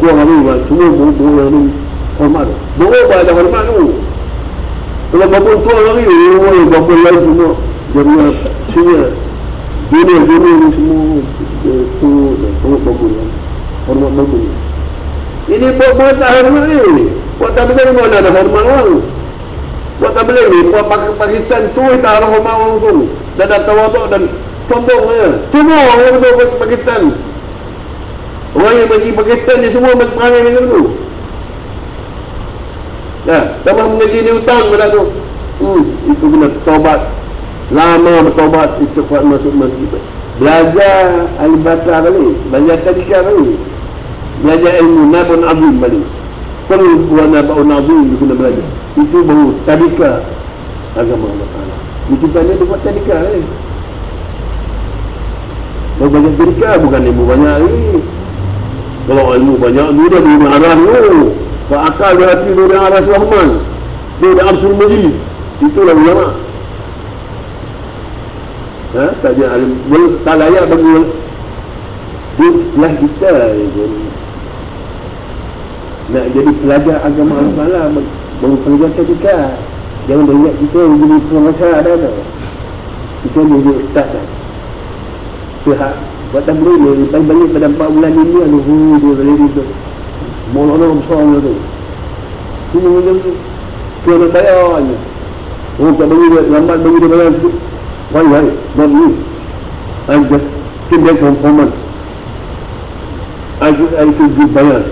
S1: kuang hari kan. Semua buruk yang ni hormat. Buruk pun ada hormat tu. Kalau babun tuang hari babun lain semua dia punya senior junior ni semua tu babun lah. Hormat babun. Ini buat tak hormat ni. Buat tak boleh mana ada hormat orang. Buat tak boleh ni. Buat Pakistan tu tak ada hormat orang tu. Dan ada tawaduk dan sombong saja. Semua orang betul Pakistan. Orang yang pergi Pakistan ni semua perangai macam tu. Tambah mengaji ni hutang pada tu. Itu kena taubat. Lama bertaubat, cepat masuk masjid. Belajar al-Baqarah balik. Belajar tadika balik. Belajar ilmu Nabun Azim balik. Kalau buat Nabun Azim, dia kena belajar. Itu baru tadika agama Allah Ta'ala. Itu kan dia buat tadika ni. Kalau belajar tadika bukan ilmu banyak lagi. Kalau ilmu banyak, dia dah ilmu arah tu. Akal dia hati dia arah Rahman. Dia dah Absul Majid. Itulah ulama. Tak ada alim. Tak layak bagi dia lah kita nak jadi pelajar agama Allah Ta'ala, baru pelajar tadika. Jangan banyak kita jadi penguasa ada. Kita jadi ustaz dah. Pihak buat tak boleh ni balik pada 4 bulan ini dia boleh itu molona besar tu semua macam tu dia nak bayar je tak bagi dia lambat bagi dia bayar sikit why not me I just came back from Oman I should give bayar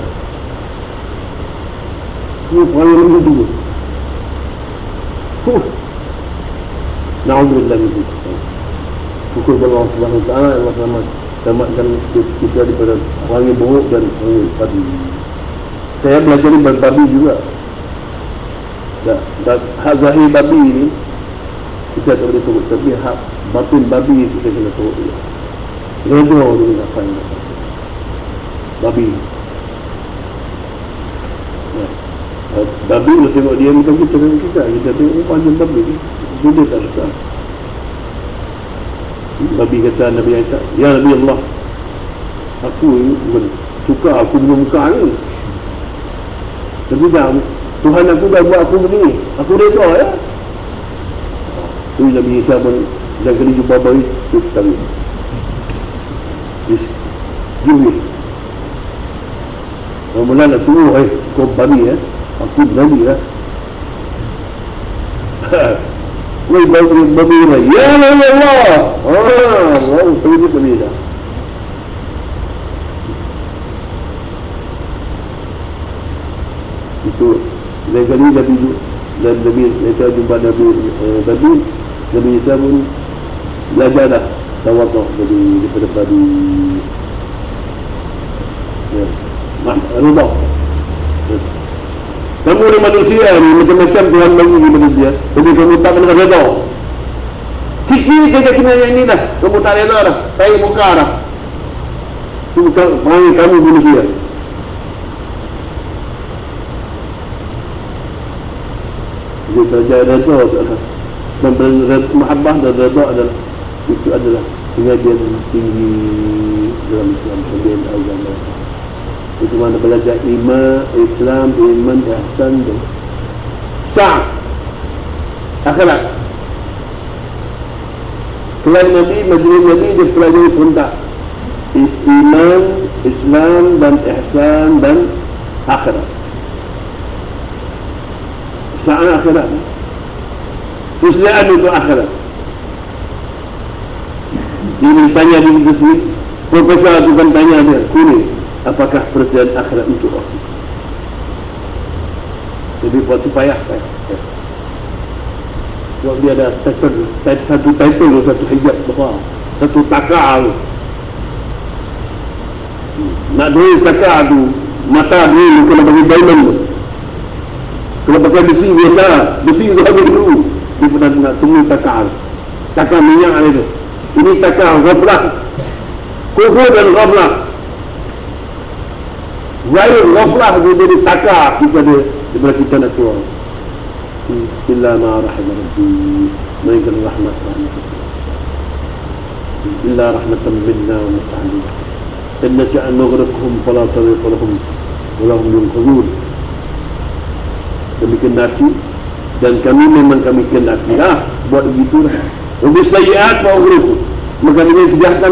S1: ni bayar lagi tu na'udzubillah min dzalik. Syukur kepada Allah Subhanahu Wa Taala, Allah selamatkan kita daripada orang yang buruk dan orang yang babi. Saya belajar ni babi juga. Hak zahir babi ni kita tak boleh turut, tapi hak batin babi kita kena turut juga. Redha ni apa yang babi. Babi lah tengok dia bukan kita tengok panjang babi dia tak suka. Babi kata Nabi Isa, ya Nabi Allah, aku bukan suka aku punya muka ni, tapi dah Tuhan aku dah buat aku begini, aku redha ya. Tu Nabi Isa pun dan kali jumpa bayi tu sekali. Jibril. Mula nak tunggu kau babi aku Nabi Woi babi ya Allah. Allah pergi dah. Itu lain kali Nabi Isa jumpa Nabi Isa pun belajar dah tawaduk daripada padi rubah. Kamu ni manusia ni macam-macam Tuhan bagi di manusia, jadi kamu tak kena reda. Sikit saja kena yang ni dah, kamu tak reda dah, tahi muka dah. Itu panggil kamu manusia. Jadi belajar reda adalah, dan mahabbah dan reda adalah, itu adalah pengajian tinggi dalam Islam, pengajian agama. Itu mana belajar iman, Islam, iman, ihsan dan sa'at akhlak. Selain Nabi, majlis Nabi dia pelajari pun tak iman, Islam dan ihsan dan akhlak. Sa'at akhlak, Islam itu akhlak. Dia tanya diri sendiri, profesor itu kan tanya dia, kuning, apakah perjalanan akhirat untuk aku? Jadi buat payah. Sebab dia ada satu title, satu hijab besar, satu takar. Nak duit takar tu, mata dia kena bagi diamond. Kalau pakai besi biasa, besi tu habis dulu. Dia pernah nak tunggu takar minyak itu. Ini takar ghaflah, kufur dan ghaflah. Zahir ghaflah dia jadi takar daripada kita nak keluar. Illa ma rahimah Rabbi, melainkan rahmat rahmat. Illa rahmatan minna wa musta'alim. Inna sya'an nughriqhum fala sariqa lahum wa lahum yunqadhun. Kami kendaki, dan kami memang kami kendaki lah buat begitulah. Ubis sayyiat wa ughriqhum, maka dengan kejahatan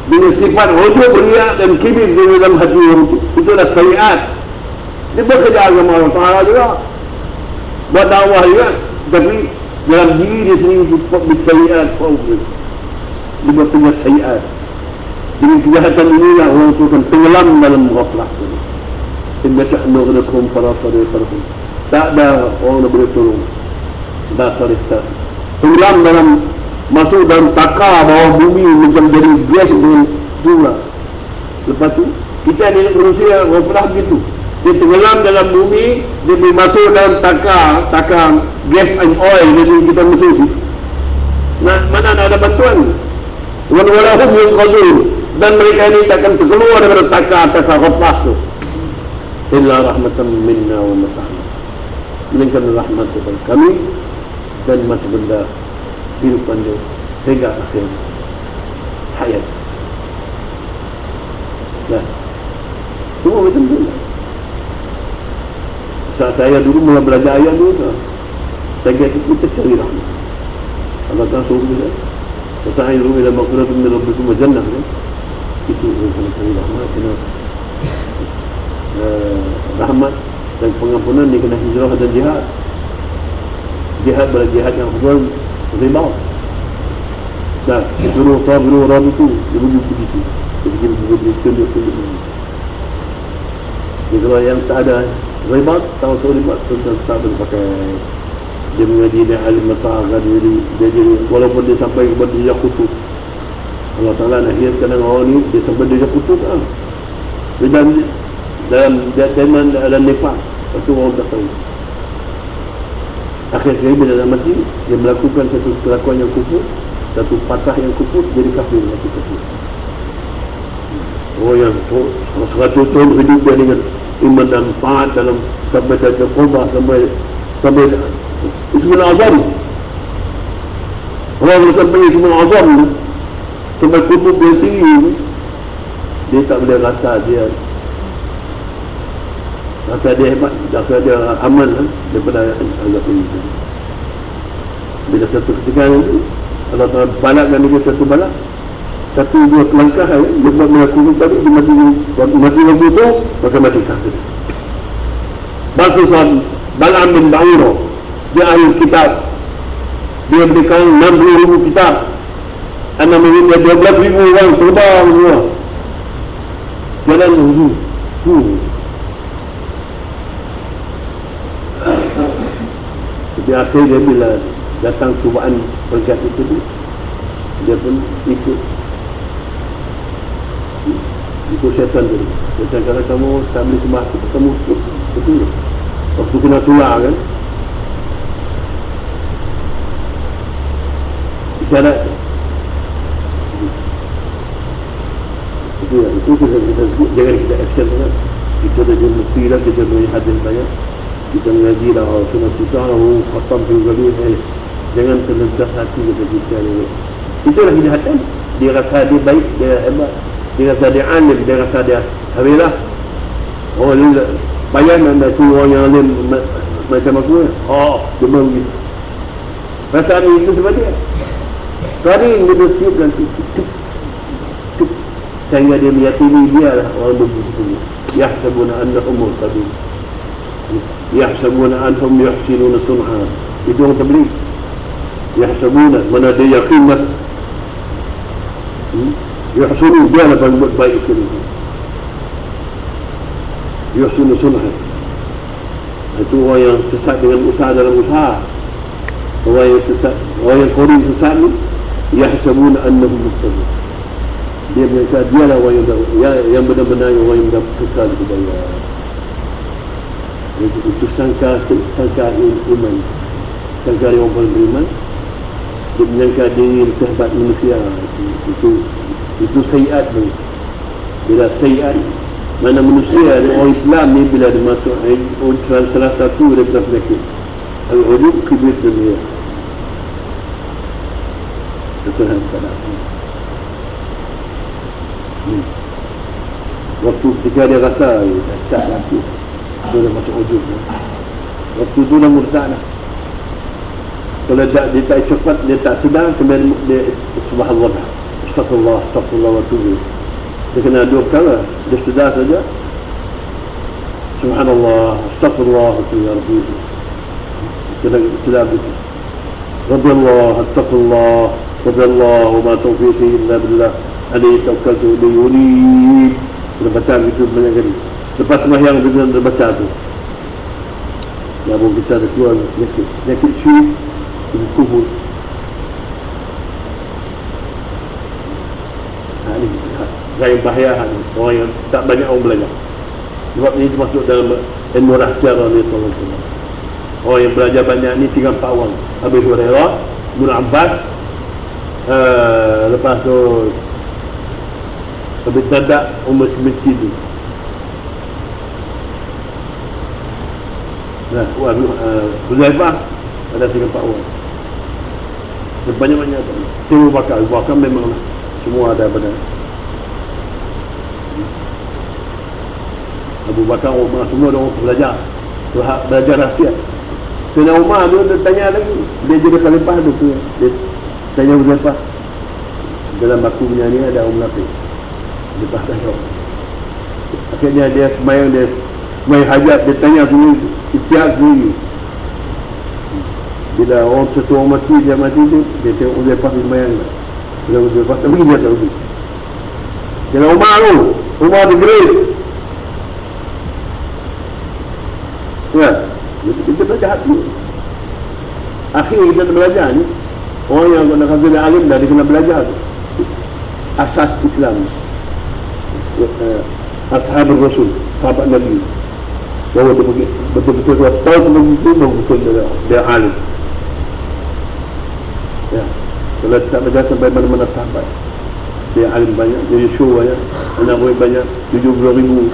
S1: dengan sifat hujub, riya dan kibir di dalam hati orang itu, itulah sayyiat. Dia bekerja agama Allah Ta'ala juga, buat dakwah juga, tapi dalam diri dia sendiri bisayyiat wa ughriqhum, dia buat dengan sayyiat. Dengan kejahatan inilah orang itu akan tenggelam dalam ghaflah. Inna sya'an nughriqhum fala sariqa lahum, tak ada orang yang boleh tolong. Tak sariqa, tenggelam dalam, masuk dalam takar bawah bumi macam jadi gas dengan dua. Lepas tu kita ni manusia ghaflah begitu, dia tenggelam dalam bumi, dia boleh masuk dalam takar gas and oil, jadi kita masuk situ. Mana ada bantuan? Walahum yunqadhun, dan mereka ini takkan terkeluar daripada takar ghaflah tu. Illa rahmatan minna wa mata'ala, melainkan rahmat daripada kami dan mata benda kehidupan dia hingga akhir hayat. Nah, semua macam tu. Saat saya dulu mula belajar ayat dulu, saya kata kita cari rahmat. Allah Ta'ala suruh kita, "Wasa'ayru ila maghfiratin min rabbikum wa jannah." Itu kita cari rahmat. Kena rahmat dan pengampunan ni kena hijrah dan jihad. Jihad adalah jihad yang afdal, riba. Dan suruh sabiru rabitu, dia begitu. Jadi kita tunjuk. Jadi kalau yang tak ada riba, tahu soal riba, tentang tak boleh pakai. Dia mengaji, dia alim masalah, dia jadi, walaupun dia sampai kepada dia kutub, Allah Ta'ala nak hiaskan orang ni, dia sampai dia kutub lah. Dalam zaman dalam nifak, itu orang tak tahu. Akhir sekali bila dalam mati, dia melakukan satu kelakuan yang kufur, satu patah yang kufur, jadi kafir mati kafir. Oh yang 100 tahun hidup dia dengan iman dan taat dalam sampai darjah qurba, sampai Ismul Azam. Orang sampai Ismul Azam, sampai kutub yang tinggi, dia tak boleh rasa dia hebat, rasa dia aman daripada azab ini. Bila satu ketika nanti Allah Ta'ala balakkan dia satu balak, satu dua langkah dia buat melakukan tadi, dia mati lagu tu, maka mati kafir. Basuh Bal'am bin Ba'ura, dia ahli kitab, dia berikan 60,000 kitab, anak mengingat 12,000 orang terbang semua jalan hujung. Di akhir dia bila datang cubaan peringkat itu, dia pun ikut syaitan dulu. Syaitan kata, kamu tak boleh sembah aku, kamu ikut. Betul. Waktu kena tular kan, isyarat itu kita sebut, jangan kita action kan. Kita dah mesti lah, kita boleh hadir banyak, kita mengaji lah sunnah susah lah, khatam kali, jangan terlentas hati kita ni. Itulah kejahatan. Dia rasa dia baik, dia hebat, dia rasa dia alim, dia rasa dia habilah. Oh ni payah nak tu orang yang alim macam aku ya. Dia baru gitu. Perasaan itu sebab dia tadi dia bertiup dan tutup sehingga dia meyakini dia lah orang begitu. Yahsabuna annahum muhtadun, yahsabuna annahum yuhsinuna sun'a. Itu orang tabligh. Yahsabuna, mana dia yakin lah, yuhsinu, dia lah buat baik itu. Yuhsinu sun'a, itu orang yang sesat dengan usaha dalam usaha. Orang yang sesat, orang yang korin sesat ni, yahsabuna annahum muhtadun. Dia mereka, dia lah orang yang benar-benar orang yang mendapat kekal hidayah. Itu sangka iman, sangka orang paling beriman. Dia menyangka diri sahabat manusia. Itu sayiat ni. Bila sayiat, mana manusia orang Islam ni bila dia masuk salah satu daripada penyakit al-ujub kibir dunia. Tuhan tak. Waktu ketika dia rasa tak laku, dia dah masuk ujub. Waktu tu dah murtad dah. Kalau dia tak cepat, dia tak sedar, kemudian dia subhanallah, astagfirullah wa tubu. Dia kena dua perkara. Dia sedar saja, subhanallah, astagfirullah wa tubu ya Rabbi. Kena sedar begitu. Radiyallah, astagfirullah, radiyallah, wa ma taufiqi illa billah, alaihi tawakkaltu ilayhi unib. Dia baca begitu banyak kali. Lepas sembahyang dia baca tu. Ya Allah, kita ada keluar penyakit syirik, kubur. Ini gaya bahaya ni. Orang yang tak banyak orang belajar. Sebab ini termasuk dalam ilmu rahsia Rasulullah SAW. Orang yang belajar banyak ni 3-4 orang. Abu Hurairah, Ibn Abbas, lepas tu Abu Darda, Umar Masjid. Nah, Huzaifah ada 3-4 orang. Banyak-banyak tu. Abu Bakar memang semua ada pada Abu Bakar, Umar, semua orang belajar rahsia. Sayyidina Umar tu dia tanya lagi, dia jadi khalifah tu, dia tanya Huzaifah, dalam aku punya ni ada orang munafik, dia tak tahu. Akhirnya dia semayang hajat, dia tanya sendiri, ijtihad sendiri. Bila orang satu orang mati, dia dia tengok Huzaifah semayang. Bila Huzaifah tak pergi, dia tak pergi. Jangan Umar the Great. Kan? Kita belajar hati. Akhirnya kita belajar ni, orang yang nak kata alim dah, dia kena belajar tu. Asas Islam, Ashabul Rasul, sahabat Nabi, bahawa dia betul-betul dia tahu sebab itu, betul dia alim. Ya, kalau tak belajar sampai mana-mana sahabat, dia alim banyak, dia Yeshua banyak, anak murid banyak, 70,000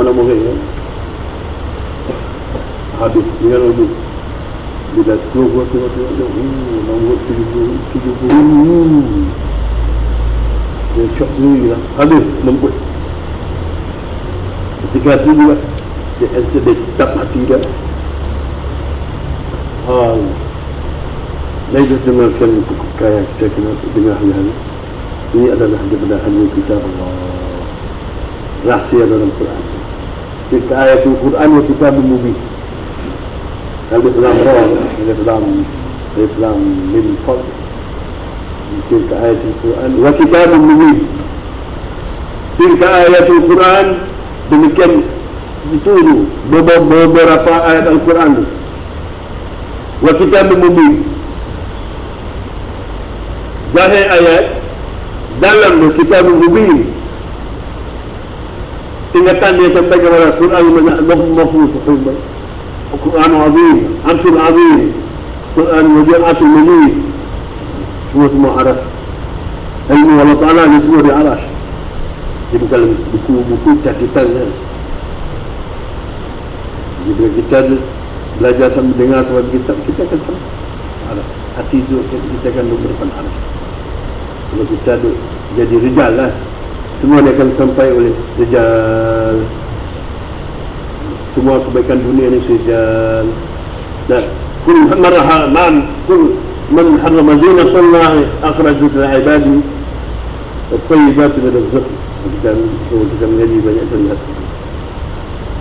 S1: anak murid ya. Habis dengan wudhu. Bila keluar tengok nombor 70 dia syok sendiri lah. Habis lembut. Ketika itu juga dia tak mati dah. hal. Lailatul Qadar kaya kita kena dengar hal ini adalah daripada hanya kitab Allah. Rahsia dalam Quran. Tilka ayatul Quran wa kitabun mubin. Alif lam ra, alif lam mim sad. Tilka ayatul Quran wa kitabun mubin. Tilka ayatul Quran, demikian itu beberapa ayat Al-Quran itu. Wa kitabun mubin. Zahir ayat dalam kitabun mubin. Tingkatan dia sampai kepada Quran Allahul Mahfuz, Quran Azim, Arsul Azim, Quran Waji'atul Munir, semua arah ilmu Allah Ta'ala ni semua di arah. Dia bukan buku-buku catatan. Jadi bila kita belajar sambil dengar surat kitab, kita akan sama arah. Hati itu kita akan berdepan arah. Kalau kita jadi rijal lah, semua dia akan sampai oleh rijal. Semua kebaikan dunia ni rijal. Dan kul man harrama zinatallahi akhrajat lil ibadi at-tayyibat min ar-rizq. Kita menjadi banyak sangat.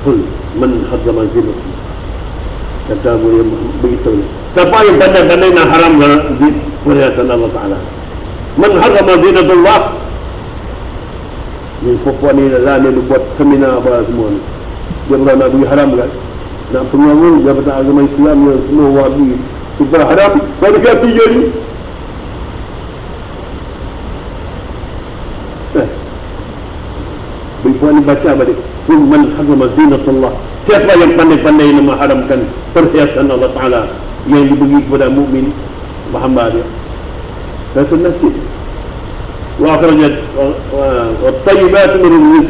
S1: Kul man harrama zinatallahi, kata boleh begitu. Siapa yang pandai-pandai nak haram perhiasan Allah Ta'ala? Man harrama zinatallahi, ni perempuan ni lah, dia buat seminar apa semua ni. Dia pernah nak bagi haram kan, nak pengawal jabatan agama Islam yang semua wahabi kita haram, pada kata dia ni perempuan ni baca balik, kul man harrama zinatullah, siapa yang pandai-pandai nak mengharamkan perhiasan Allah Ta'ala yang diberi kepada mukmin, hamba dia. Rasul Nasib wa akhrajat at-tayyibat min ar-rizq,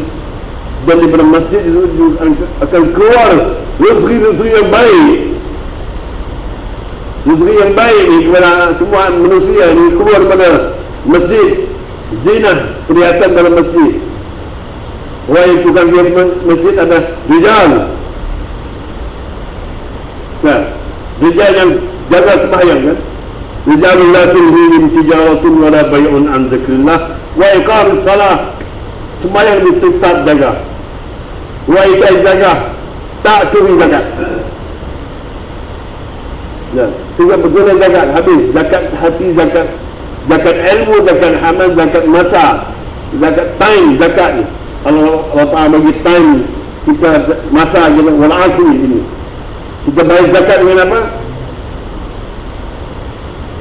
S1: dan daripada masjid itu akan keluar rezeki yang baik. Rezeki yang baik ni kepada semua manusia ni keluar daripada masjid. Zinah, perhiasan dalam masjid. Orang yang tukang hias masjid ada rijal. Nah, rijal yang jaga sembahyang kan. Rijalul la tulhihim tijaratun wa la bay'un an dzikrillah wa iqamis salah. Sembahyang ni tetap jaga. Wa iqamis zakat, tak curi zakat. Nah, tidak berguna zakat, habis zakat hati, zakat ilmu, zakat amal, zakat masa, zakat time, zakat ni Allah Ta'ala bagi time kita, masa kita wal-akhir ini. Kita bayar zakat dengan apa?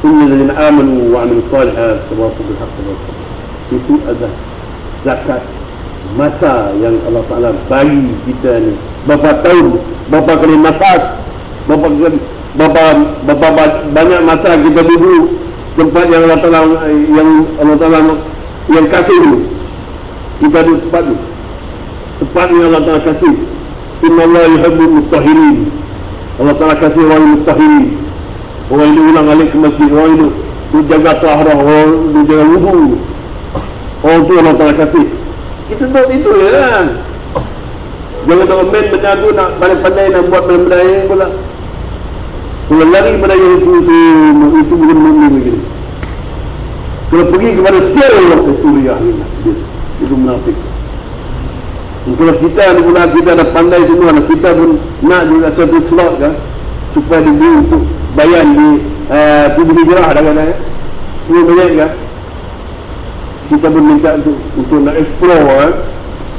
S1: Innal ladzina amanu wa 'amilus shalihat tawasaw bil haqqi wa tawasaw. Itu adalah zakat masa yang Allah Ta'ala bagi kita ni. Berapa tahun, berapa kali nafas, berapa banyak masa kita duduk tempat yang Allah Ta'ala yang kasih dulu. Kita duduk tempat yang Allah Ta'ala kasih. Inna Allah yuhibbul mutahhirin. Allah Ta'ala kasih orang mutahhirin, orang yang ulang alik ke masjid, orang yang jaga taharah, orang yang jaga wudu, orang tu Allah Ta'ala kasih. Kita tahu itu je kan. Jangan nak main benda tu, nak pandai-pandai nak buat benda-benda yang pula. Kalau lari pada yang itu bukan mu'min begini. Kalau pergi kepada teror, itu riak ni, itu munafik. Kalau kita ni pula, kita dah pandai semua, kita pun nak juga satu slot kan, supaya diberi untuk bayan di tubuh hijrah dah kan, semua banyak kan. Kita pun minta untuk nak explore kan,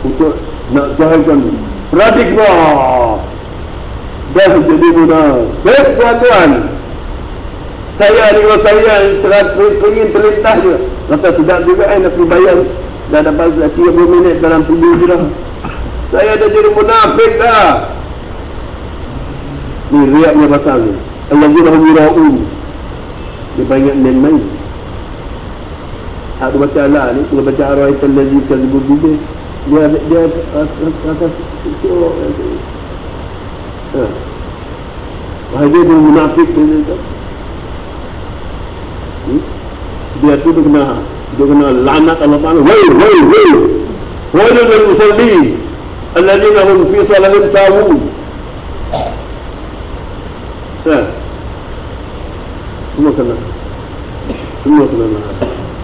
S1: untuk nak jahilkan paradigma dah jadi guna. Baik tuan-tuan, saya ni kalau saya ingin terlintas juga, rasa sedap juga nak berbayar. Dah dapat 30 minit dalam tubuh hijrah, saya dah jadi munafik dah. Ni riaknya pasal ni. Alladzina hum yura'un, dia banyak main-main. Aku baca Allah ni, kalau baca Ar-Ra'aital ladzi kadzabu bihi, dia rasa sikit. Wahai dia munafik tu. Dia tu kena laknat Allah Ta'ala. Wailul lil musallin alladzina hum fi salatihim sahun. semua kena mahal.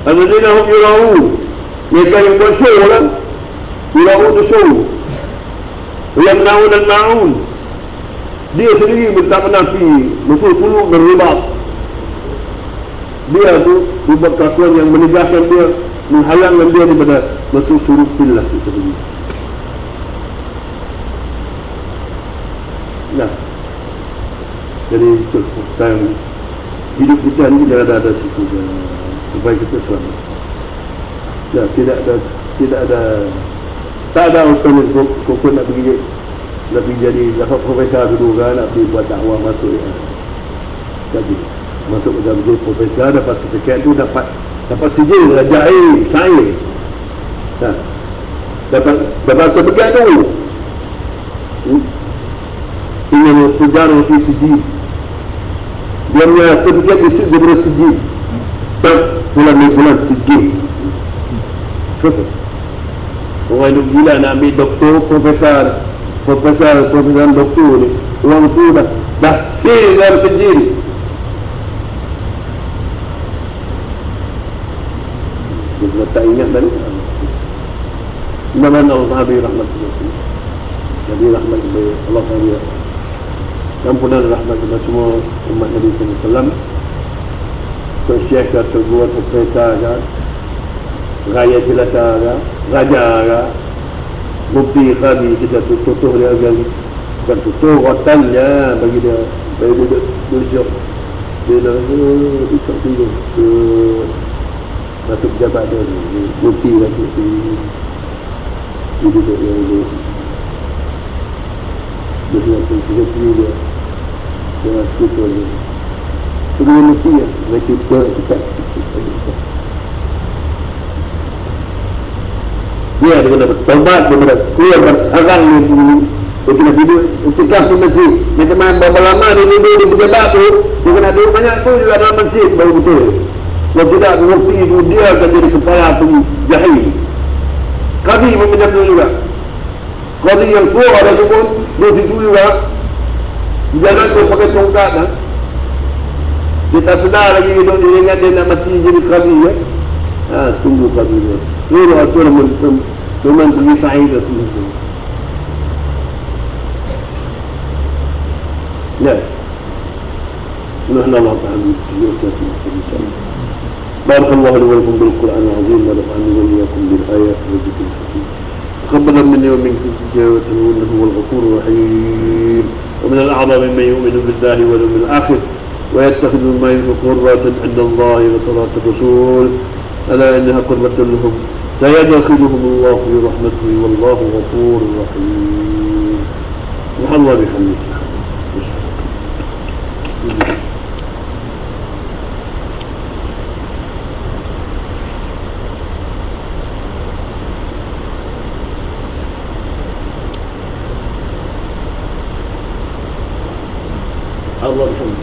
S1: Alladzina hum yura'un, mereka yang buat show lah, yura'un tu show, yang na'un dan na'un, dia sendiri tak pernah pergi betul-betul berribat. Dia tu buat kelakuan yang menegahkan dia, menghalangkan dia daripada masuk surupillah itu sendiri. Nah, jadi itu tentang hidup kita ni jangan ada situ supaya kita selamat. Ya, tak ada orang yang kau nak pergi jadi dapat profesor dulu kan, nak pergi buat dakwah masuk ya. Jadi masuk jadi profesor, dapat sertifikat tu, dapat sijil rajai saya. Nah, dapat sertifikat tu. Ini sejarah di sijil. Dia punya sertifikat disebut daripada sijil. Bulan sijil. Orang hidup gila nak ambil doktor, profesor doktor ni. Orang tu dah sil dalam sijil. Dia tak ingat tadi. Nama Allah Nabi rahmatullah. Nabi rahmat Allah Taala. Ampunan rahmat kepada semua umat Nabi sallallahu alaihi wasallam. Syekh atau buat profesor kan, raya jelata kan, raja kan, mufti kami kita tutup dia lagi, bukan tutup rotannya bagi dia duduk dia nak duduk tidur masuk pejabat dia mufti lagi duduk dia dia masuk dia Sebelum mesti ya, mereka kita dia ada bertobat, dia keluar bersarang ni, dia kena tidur, itikaf di masjid. Macam mana berapa lama dia tidur di pejabat tu, dia kena tidur banyak tu juga dalam masjid baru betul. Kalau tidak, mufti itu dia akan jadi kepala penjahil. Qadi pun macam tu juga. Qadi yang tua ada pun, dia situ juga. Jangan tu pakai tongkat dah. Dia tak sedar lagi hidup dia ingat dia nak mati jadi qadi ya. Tunggu qadi dia. Suruh atur teman pergi sahih dah tunggu. Ya. Allah Ta'ala. بارك الله لي ولكم بالقرآن العظيم ونفعني وإياكم بالآيات والذكر الحكيم. تقبل مني ومنكم تجاوزه إنه هو الغفور الرحيم. ومن الأعظم من يؤمن بالله واليوم الآخر ويتخذ ما ينفق قرة عند الله وصلاة الرسول ألا إنها قربة لهم سيدخلهم الله في رحمته والله غفور رحيم. سبحان الله بحمده. الله بحمده.